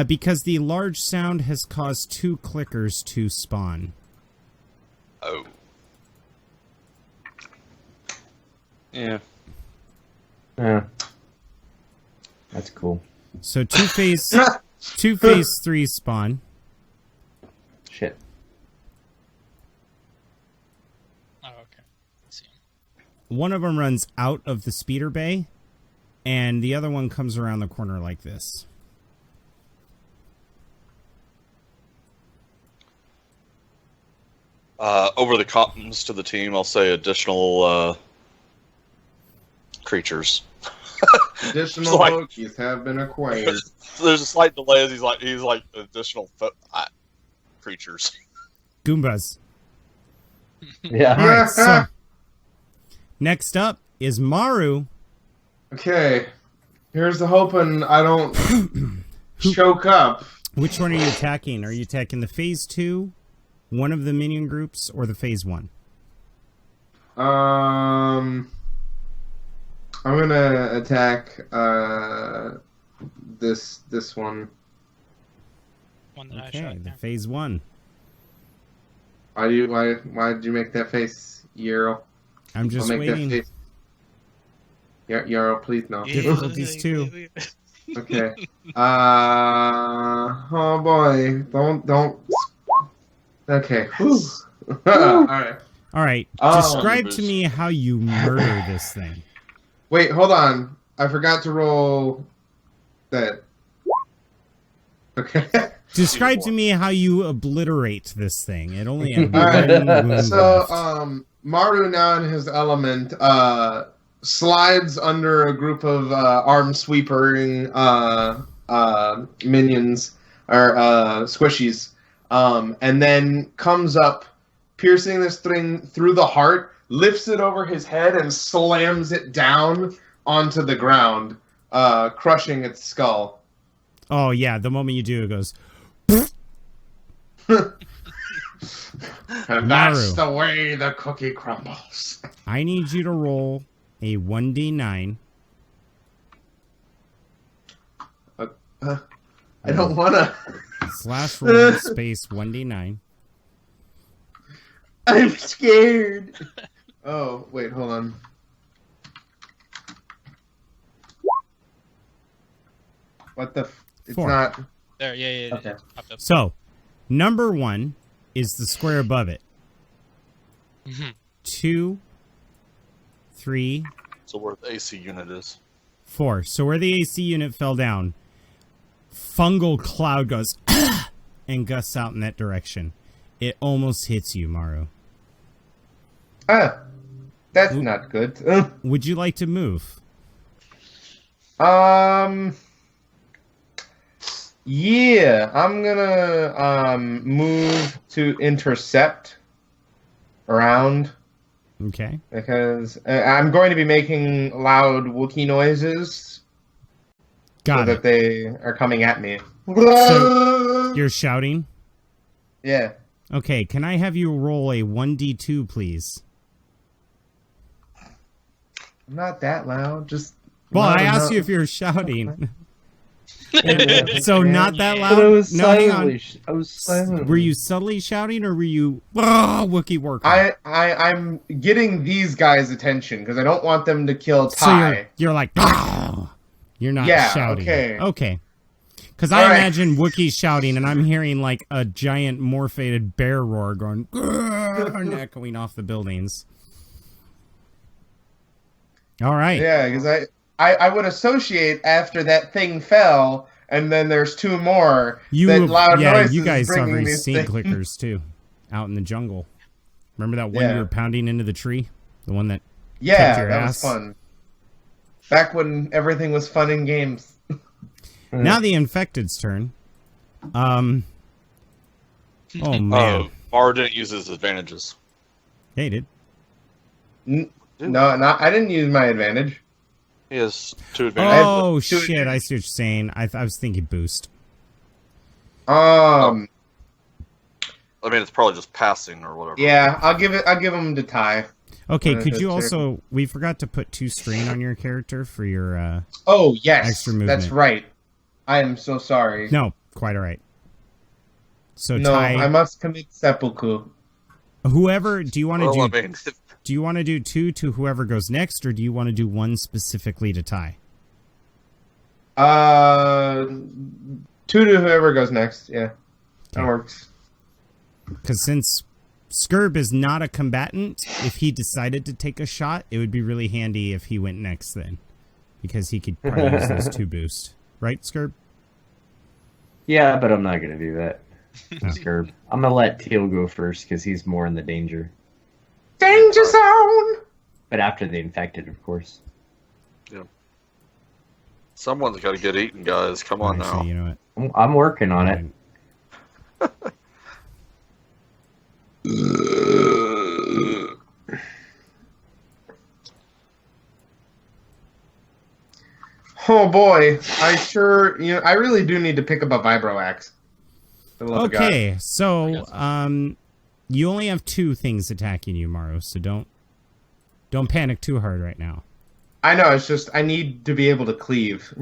Because the large sound has caused 2 clickers to spawn. Oh. Yeah. Yeah. That's cool. So 2 phase 3 spawn. Shit. Oh, okay. Let's see. One of them runs out of the speeder bay, and the other one comes around the corner like this. Over the comms to the team, I'll say additional creatures. Additional Wookiees have been acquired. There's a slight delay as he's like additional creatures. Goombas. Yeah. All right, so next up is Maru. Okay. Here's the hoping I don't choke up. Which one are you attacking? Are you attacking the phase 2, one of the minion groups, or the phase 1? I'm gonna attack this one. One that I Okay, shot. the Yeah. phase 1. Why did you make that face, Yarrow? I'm just I'll make waiting. that face. Yarrow, please no. Difficulties 2. Okay. Oh boy, don't. Okay. Whew. All right. All right, describe to me how you murder this thing. Wait, hold on. I forgot to roll that. Okay. Describe to me how you obliterate this thing. It only had All right. one wound left. So, Maru now in his element slides under a group of arm sweepering minions or squishies, and then comes up, piercing this thing through the heart, lifts it over his head, and slams it down onto the ground, crushing its skull. Oh, yeah, the moment you do, it goes... And that's the way the cookie crumbles. I need you to roll a 1d9. I don't want to... /roll space 1d9. I'm scared. Oh, wait, hold on. What the... It's 4. not... There, yeah. Okay. Popped up. So, number 1 is the square above it. Mhm. 2, 3, So where the AC unit is. 4. So where the AC unit fell down, fungal cloud goes and gusts out in that direction. It almost hits you, Maru. That's not good. Would you like to move? Yeah, I'm gonna move to intercept around. Okay. Because I'm going to be making loud Wookiee noises so Got that it. they are coming at me. So you're shouting? Yeah. Okay, can I have you roll a 1d2, please? I'm not that loud. Just. Well, loud I asked enough. you if you're shouting. Yeah. So not that But I loud? was No, hang on. silently. I was silent. Were you subtly shouting, or were you Wookiee worker? I'm getting these guys' attention because I don't want them to kill So Ty. you're like, "Ah!" You're not Yeah, shouting. okay. Okay. Because I All right. imagine Wookiees shouting, and I'm hearing like a giant morphated bear roar going, and echoing off the buildings. All right. Yeah, because I would associate after that thing fell, and then there's two more. That loud noises you guys saw bringing very these scene things. clickers too, out in the jungle. Remember that one Yeah. you were pounding into the tree? The one that Yeah, kicked your that ass? was fun. Back when everything was fun in games. Now the infected's turn. Oh man, Mara didn't use his advantages. yeah, he did. No, I didn't use my advantage. He has 2 advantages. Oh two shit! I see what you're saying. I was thinking boost. I mean, it's probably just passing or whatever. Yeah, I'll give them to Ty. Okay, That's could you true. also? We forgot to put 2 strain on your character for your. Oh yes, Extra movement. that's right. I am so sorry. No, quite all right. So No, Ty, I must commit seppuku. whoever. Do you want to Well, do? I mean, Do you want to do 2 to whoever goes next, or do you want to do 1 specifically to Ty? 2 to whoever goes next. Yeah, that Okay. works. Because since Skirb is not a combatant, if he decided to take a shot, it would be really handy if he went next then. Because he could probably use those 2 boost. Right, Skirb? Yeah, but I'm not gonna do that. Oh. Skirb. I'm gonna let Teal go first because he's more in the danger. Danger zone. But after the infected, of course. someone's got to get eaten, guys. Come on Actually, now. you know what? I'm working on it. Oh boy, I really do need to pick up a vibro axe. For the love of God. Okay, so you only have 2 things attacking you, Maru, so don't panic too hard right now. I know, it's just I need to be able to cleave.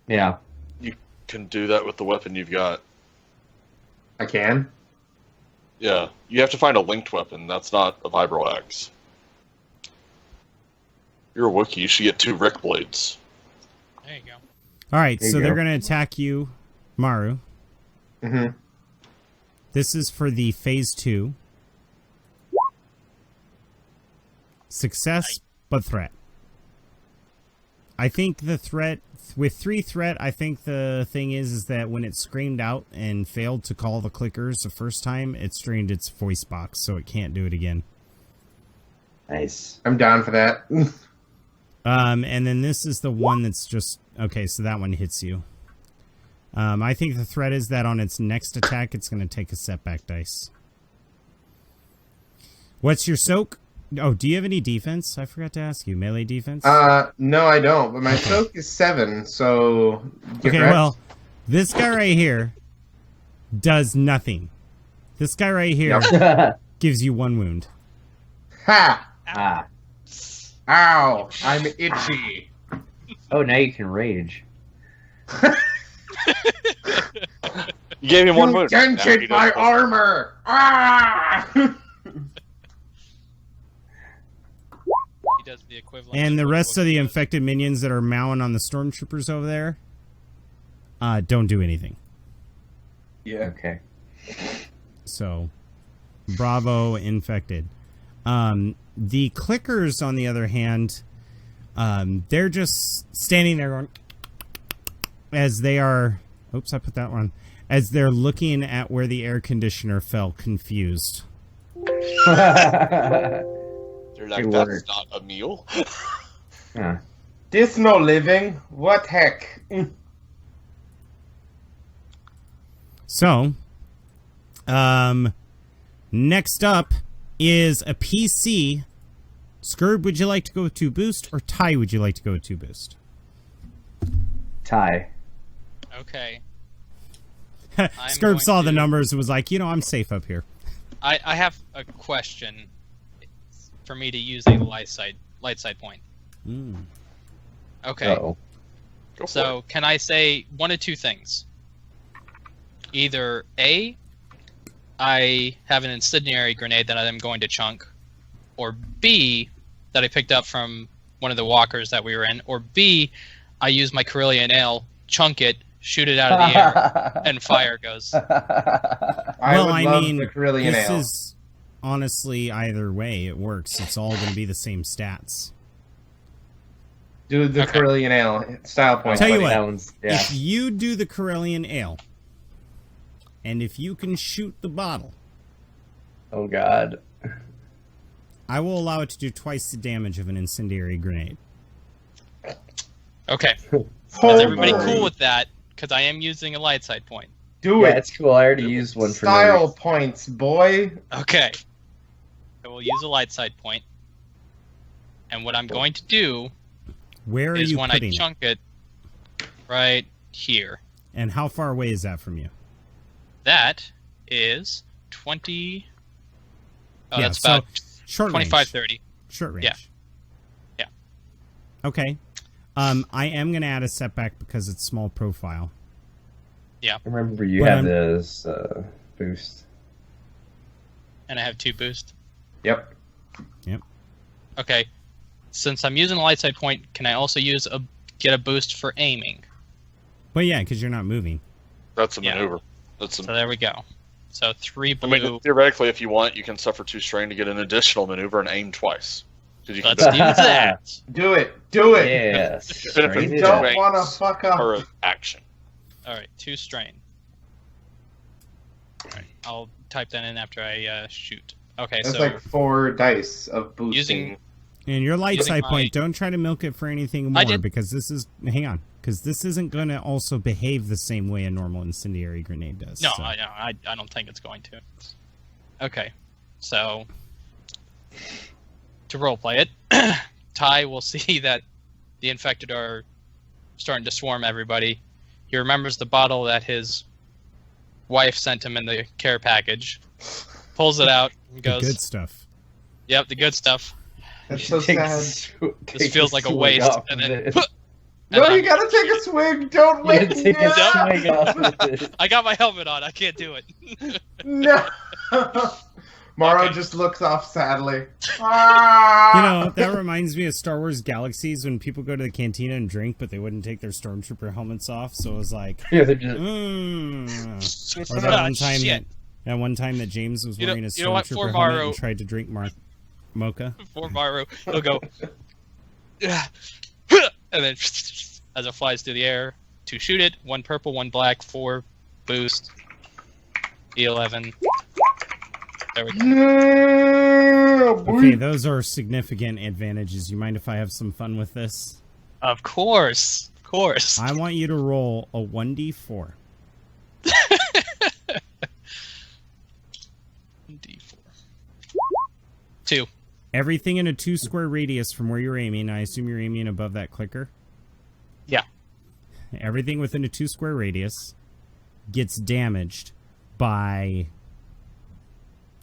Yeah. You can do that with the weapon you've got. I can. Yeah, you have to find a linked weapon. That's not a vibro axe. You're a Wookiee. You should get 2 Rick blades. There you go. All right, There you so they're go. going to attack you, Maru. Mm-hmm. This is for the phase 2. Success, but threat. I think the threat, with 3 threat, I think the thing is that when it screamed out and failed to call the clickers the first time, it strained its voice box, so it can't do it again. Nice. I'm down for that. And then this is the one that's just... Okay, so that one hits you. I think the threat is that on its next attack, it's going to take a setback dice. What's your soak? Oh, do you have any defense? I forgot to ask you. Melee defense? No, I don't. But my soak is 7, so. Get Okay, wrecked. well, this guy right here does nothing. This guy right here gives you 1 wound. Ha! Ah. Ow! I'm itchy. Oh, now you can rage. You gave him 1 wound. Now he Dented does my both. armor! Ah! He does the equivalent. And the what rest of the Wookiee does. infected minions that are mowing on the stormtroopers over there don't do anything. Yeah. Okay. So, bravo, infected. The clickers, on the other hand, they're just standing there going, as they are... Oops, I put that one. As they're looking at where the air conditioner fell, confused. They're like, Good that's work. not a meal. Yeah. This no living. What heck? So, next up is a PC Scurb, would you like to go 2 boost, or Ty, would you like to go 2 boost? Ty. Okay. Scurb saw the numbers and was like, I'm safe up here. I have a question for me to use a light side point. Okay. Uh-oh. So can I say one of 2 things? Either A, I have an incendiary grenade that I'm going to chunk, or B, that I picked up from one of the walkers that we were in, or B, I use my Carillion nail, chunk it, shoot it out of the air, and fire goes. I would love the Carillion this ale. is honestly either way it works. It's all going to be the same stats. Do the Carillion ale style point. Tell you buddy. what, if you do the Carillion ale, and if you can shoot the bottle, Oh God. I will allow it to do twice the damage of an incendiary grenade. Okay. Oh, Is everybody boy. cool with that? Because I am using a light side point. Do Yeah, it. it's cool. I already used one for Style nerds. points, boy. Okay. I will use a light side point. And what I'm going to do Where are is you when putting I it? chunk it right here. And how far away is that from you? That is 20... Oh, Yeah, that's so about short 25, range. 30. Short range. Yeah. Yeah. Okay. I am going to add a setback because it's small profile. I remember you But had I'm- this boost. And I have 2 boost. Yep. Okay. Since I'm using a light side point, can I also get a boost for aiming? But yeah, because you're not moving. That's a Yeah. maneuver. That's So there we go. So 3 I blue. mean, theoretically, if you want, you can suffer 2 strain to get an additional maneuver and aim twice. 'Cause you can Let's do that. Do it. Do it. Yes. benefit You from don't two want to aims fuck up. per action. All right, 2 strain. All right, I'll type that in after I shoot. Okay, That's so like 4 dice of boosting. using And your light Using side my- point, don't try to milk it for anything I more did. because this is... Hang on. Because this isn't going to also behave the same way a normal incendiary grenade does. no, so. I don't think it's going to. Okay, so to roleplay it, Ty will see that the infected are starting to swarm everybody. He remembers the bottle that his wife sent him in the care package, pulls it out, and The goes, good stuff. "Yep, the good stuff." That's so Take a sad. This feels like a swig waste, off and of then it. and No, I'm- you gotta take a swig. Don't You wait. gotta take a No. swig off of it. I got my helmet on. I can't do it. No. Morrow Okay. just looks off sadly. You Ah! know, that reminds me of Star Wars Galaxies when people go to the cantina and drink, but they wouldn't take their stormtrooper helmets off. So it was like, Yeah, they're just, Or Shit. that one time that James was You know- wearing a you know what, stormtrooper for helmet Mario- and tried to drink mocha. For Maru, he'll go, and then as it flies through the air, 2 shoot it, 1 purple, 1 black, 4 boost, E11. There we go. No, boy. Okay, those are significant advantages. You mind if I have some fun with this? Of course. I want you to roll a 1d4. D4. 2. Everything in a 2 square radius from where you're aiming. I assume you're aiming above that clicker. Yeah. Everything within a 2 square radius gets damaged by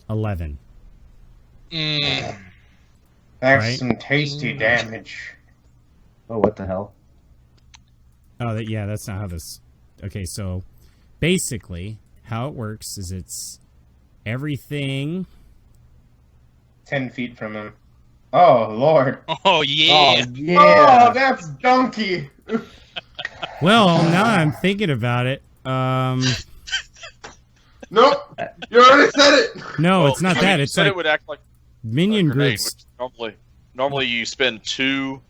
11. Mm, That's Right? some tasty damage. oh, what the hell? Oh, yeah, that's not how this... Okay, so basically how it works is it's everything... 10 feet from him. Oh, Lord. oh, yeah. Oh, yeah. Oh, that's donkey. Well, now I'm thinking about it. Nope. You already said it. No, Well, it's not I that. mean, you It's said like it would act like minion a grenade, groups. which normally you spend 2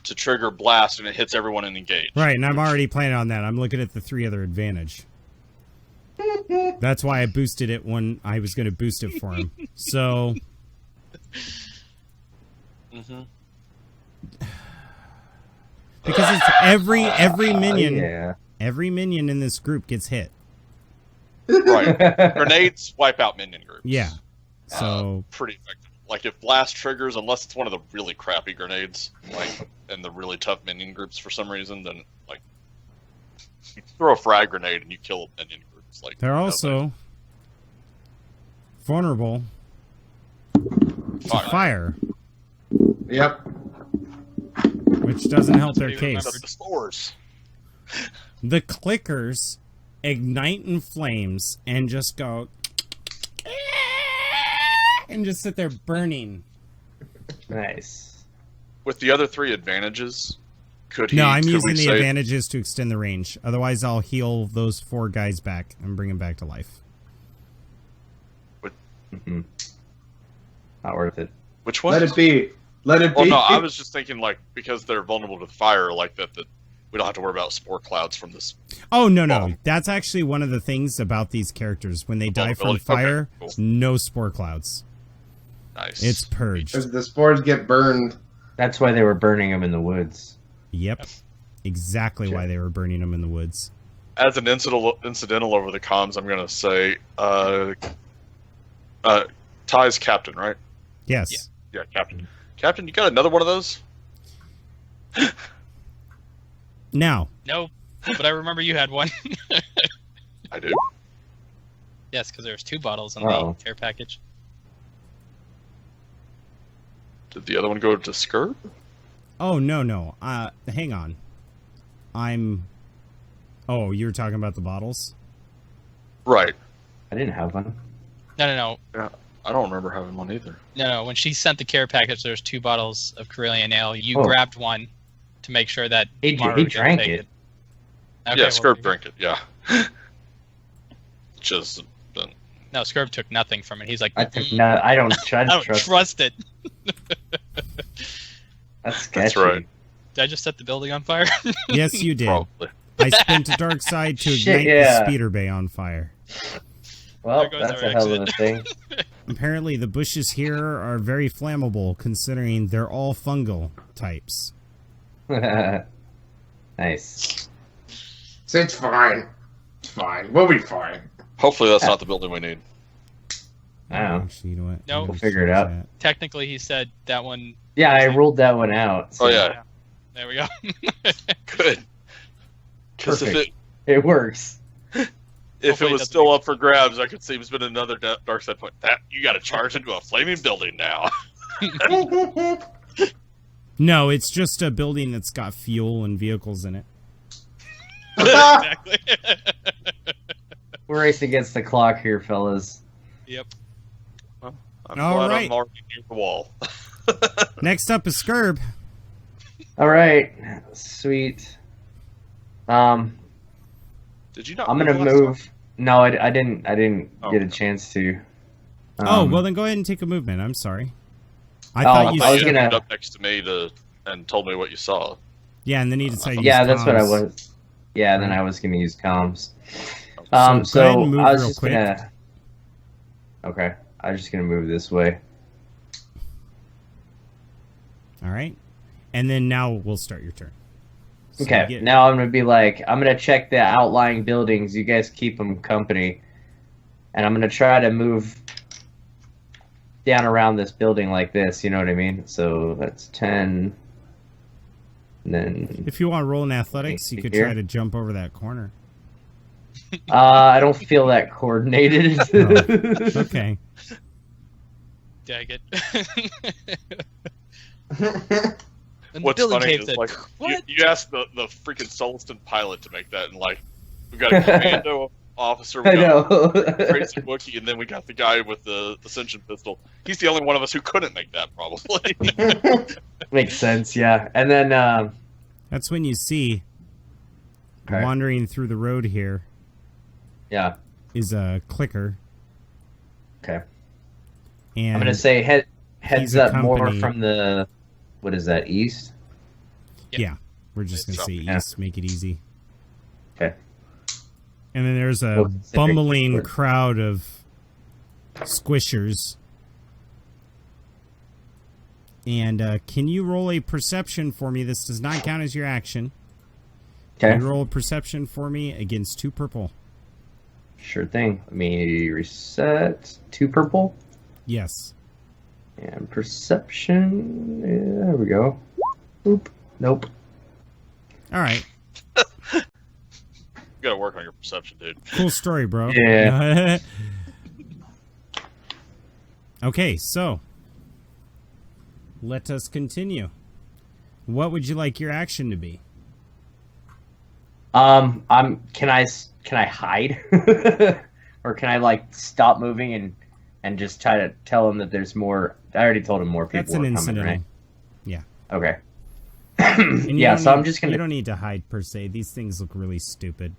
to trigger blast and it hits everyone in engage. Right, and I'm already planning on that. I'm looking at the 3 other advantage. That's why I boosted it when I was going to boost it for him. So, Mm-hmm. because it's every minion, Yeah. every minion in this group gets hit. Right. Grenades wipe out minion groups. Yeah. So, Pretty effective. like if blast triggers, unless it's one of the really crappy grenades, like in the really tough minion groups for some reason, then like you throw a frag grenade and you kill minion groups. Like They're also vulnerable to fire, Yep. which doesn't help their Remember case. the spores. The clickers ignite in flames and just go and just sit there burning. Nice. With the other 3 advantages, could he? No, I'm could using we the say- advantages to extend the range. Otherwise, I'll heal those 4 guys back and bring them back to life. Mm-hmm. Not worth it. Which one? Let it be. Let it Well, be. no, I was just thinking like because they're vulnerable to fire, like that we don't have to worry about spore clouds from this. Oh, no. Oh. That's actually one of the things about these characters. When they die from Vulnerability? fire, Okay, cool. no spore clouds. Nice. It's purged. Because the spores get burned. That's why they were burning them in the woods. Yep. Exactly why they were burning them in the woods. As an incidental over the comms, I'm gonna say, Ty's captain, right? Yes. Yeah, captain. Captain, you got another one of those? Now, No, but I remember you had one. I do. Yes, because there's 2 bottles in Uh-oh. the care package. Did the other one go to Skirb? oh, no. Hang on. Oh, you were talking about the bottles? Right. I didn't have one. No. Yeah. I don't remember having one either. No. When she sent the care package, there's 2 bottles of Carillion Ale. You Oh. grabbed one to make sure that He Mara would drank take it. Okay, Yeah, well, Skirb drank it. Yeah. Just No, Skirb took nothing from it. He's like, I took no. I don't trust it. That's sketchy. That's right. Did I just set the building on fire? Yes, you did. probably. I spent a dark side to Shit, ignite yeah. the speeder bay on fire. Well, There goes that's our a hell of a exit. thing. Apparently, the bushes here are very flammable, considering they're all fungal types. Nice. So it's fine. It's fine. We'll be fine. Hopefully that's not the building we need. I don't know. Actually, you know what? No. Let me We'll figure it change out. that. Technically, he said that one. Yeah, I ruled that one out. so Oh yeah, There we go. good. Because Perfect. It works. if Hopefully it it was doesn't still make- up for grabs, I could see it's been another dark side point. That you got to charge into a flaming building now. No, it's just a building that's got fuel and vehicles in it. Exactly. We're racing against the clock here, fellas. Yep. I'm All glad right. I'm already near the wall. Next up is Skirb. All right, sweet. Did you not? I'm gonna last time? move. No, I didn't. I didn't Oh. get a chance to. Oh, well then go ahead and take a movement. I'm sorry. I Oh, thought you I was said... gonna- moved up next to me and told me what you saw. Yeah, and then you decided to Yeah, use that's what I comms. was. Yeah, then I was gonna use comms. So go ahead So and move I was real just quick. gonna. Okay, I was just gonna move this way. All right. And then now we'll start your turn. So Okay, you get- now I'm gonna be like, I'm gonna check the outlying buildings. You guys keep them company, and I'm gonna try to move down around this building like this. You know what I mean? So that's 10. And then If you want to roll in athletics, you could Here? try to jump over that corner. I don't feel that coordinated. Oh, okay. Dag it. And What's the building funny cave is said, like what? you asked the freaking Sulston pilot to make that, and like we got a commando officer, we I got know. crazy Wookiee, and then we got the guy with the ascension pistol. He's the only one of us who couldn't make that, probably. Makes sense, yeah. And then, That's when you see Okay. wandering through the road here yeah, is a clicker. okay. And I'm gonna say he's heads a up more company. from the, what is that, east? yeah, we're just going to say Yeah. east, make it easy. Okay. And then there's a Well, Pacific bumbling Eastward. crowd of squishers. And can you roll a perception for me? This does not count as your action. Okay, Can you roll a perception for me against 2 purple? sure thing. Let me reset. 2 purple. Yes. And perception. Yeah, there we go. Oop. Nope. All right. You gotta work on your perception, dude. Cool story, bro. Yeah. Okay, so let us continue. What would you like your action to be? Can I hide? Or can I like stop moving and just try to tell him that there's more? I already told him more people That's an are coming, incidental. right? Yeah. Okay. And you Yeah, don't so I'm need- just gonna. You don't need to hide per se. These things look really stupid.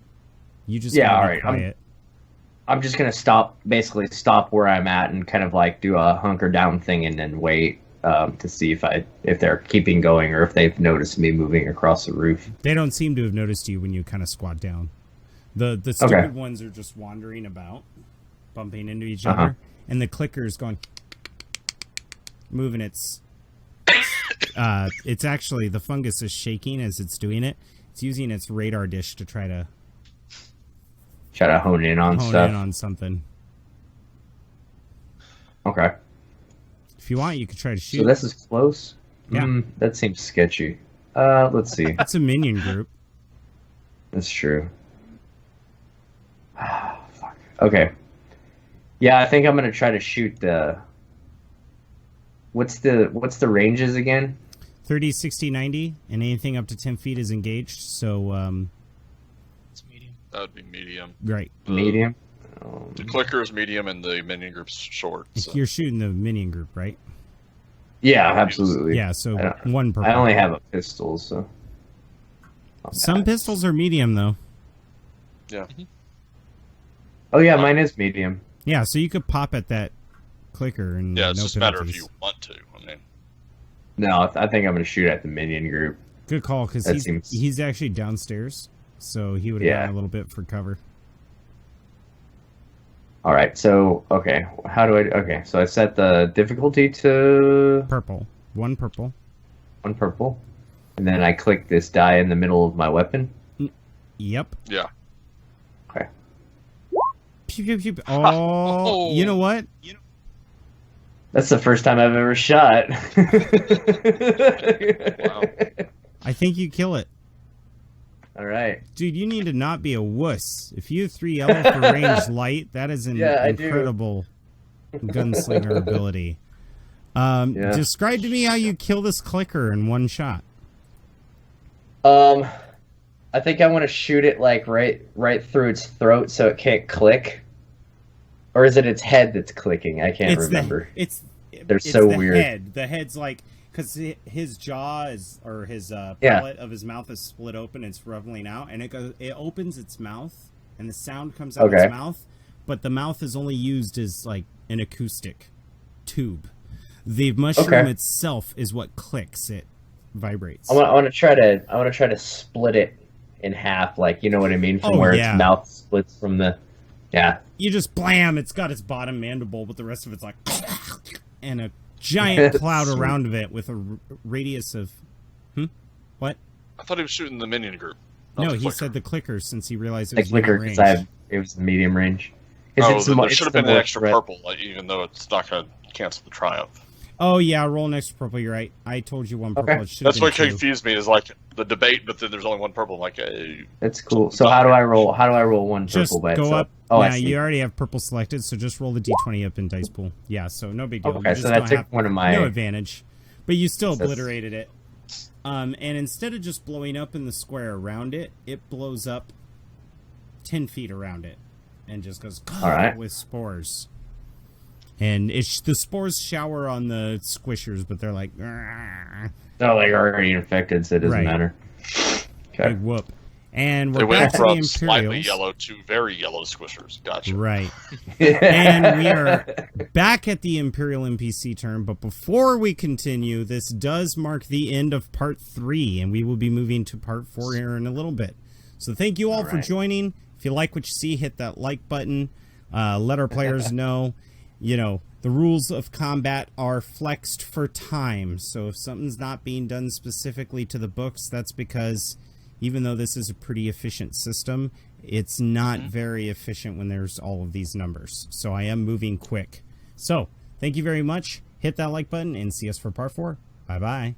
You just Yeah, gotta be all right, quiet. I'm just gonna basically stop where I'm at and kind of like do a hunker down thing and then wait to see if they're keeping going or if they've noticed me moving across the roof. They don't seem to have noticed you when you kind of squat down. The stupid ones are just wandering about, bumping into each other, and the clicker is going, moving its. It's actually the fungus is shaking as it's doing it. It's using its radar dish to try to hone in on hone stuff. in on something. Okay. If you want, you could try to shoot. So this is close. Yeah. That seems sketchy. Let's see. That's a minion group. That's true. Fuck. Okay. Yeah, I think I'm gonna try to shoot the. What's the ranges again? 30, 60, 90, and anything up to 10 feet is engaged. So, It's medium. That would be medium. right. Medium. The clicker is medium and the minion group's short. So. You're shooting the minion group, right? Yeah, absolutely. Yeah, so I one per. I only have a pistol, so. Not Some bad. pistols are medium, though. Yeah. Oh yeah, mine is medium. Yeah, so you could pop at that clicker and Yeah, it's no just a matter if penalties. you want to. I mean, No, I think I'm gonna shoot at the minion group. Good call, because That he's, seems- he's actually downstairs, so he would have Yeah. gotten a little bit for cover. All right, so okay, how do I? Okay, so I set the difficulty to Purple. One purple. 1 purple, and then I click this die in the middle of my weapon. Yep. yeah. Okay. Pew, pew, pew. Oh, you know what? That's the first time I've ever shot. Wow. I think you kill it. All right. Dude, you need to not be a wuss. If you have 3 yellow for range light, that is an Yeah, I do. incredible gunslinger ability. Yeah. Describe to me how you kill this clicker in one shot. I think I want to shoot it like right through its throat so it can't click. Or is it its head that's clicking? I can't remember. They're it's so the weird. Head. The head's like, because his jaw is, or his Yeah. palate of his mouth is split open. It's rubbling out, and it opens its mouth, and the sound comes out of Okay. its mouth. But the mouth is only used as like an acoustic tube. The mushroom Okay. itself is what clicks. It vibrates. I want to try to split it in half, like, you know what I mean, from Oh, where yeah. its mouth splits from the. Yeah. You just blam. It's got its bottom mandible, but the rest of it's like, and a giant cloud Sweet. around of it with a radius of. What? I thought he was shooting the minion group. not No, the he clicker. said the clicker since he realized it The was clicker, medium because range. it was medium range. 'Cause Oh, it's then the there it's should have the been an more extra threat- purple, like, even though it's not going to cancel the triumph. Oh yeah, roll an extra purple. You're right. I told you one purple. Okay. It should have That's been what 2. confused me, is like the debate, but then there's only one purple. I'm like, That's cool. So how do I roll? How do I roll one Just purple by go itself? up. Oh, yeah, I see. you already have purple selected, so just roll the d20 up in dice pool. Yeah, so no big deal. You Okay, just so that don't took have one of my. no advantage, but you still That's- obliterated it. And instead of just blowing up in the square around it, it blows up 10 feet around it, and just goes All right. with spores. And the spores shower on the squishers, but they're like, "Grrr." No, like already infected, so it doesn't Right. matter. Okay. Big whoop. And they we're went back to the from slightly Imperials. yellow to very yellow squishers. Gotcha. Right. And we are back at the Imperial NPC turn, but before we continue, this does mark the end of part 3, and we will be moving to part 4 here in a little bit. So thank you all for right. joining. If you like what you see, hit that like button. Let our players know, the rules of combat are flexed for time. So if something's not being done specifically to the books, that's because even though this is a pretty efficient system, it's not very efficient when there's all of these numbers. So I am moving quick. So Thank you very much. Hit that like button and see us for part 4. Bye-bye.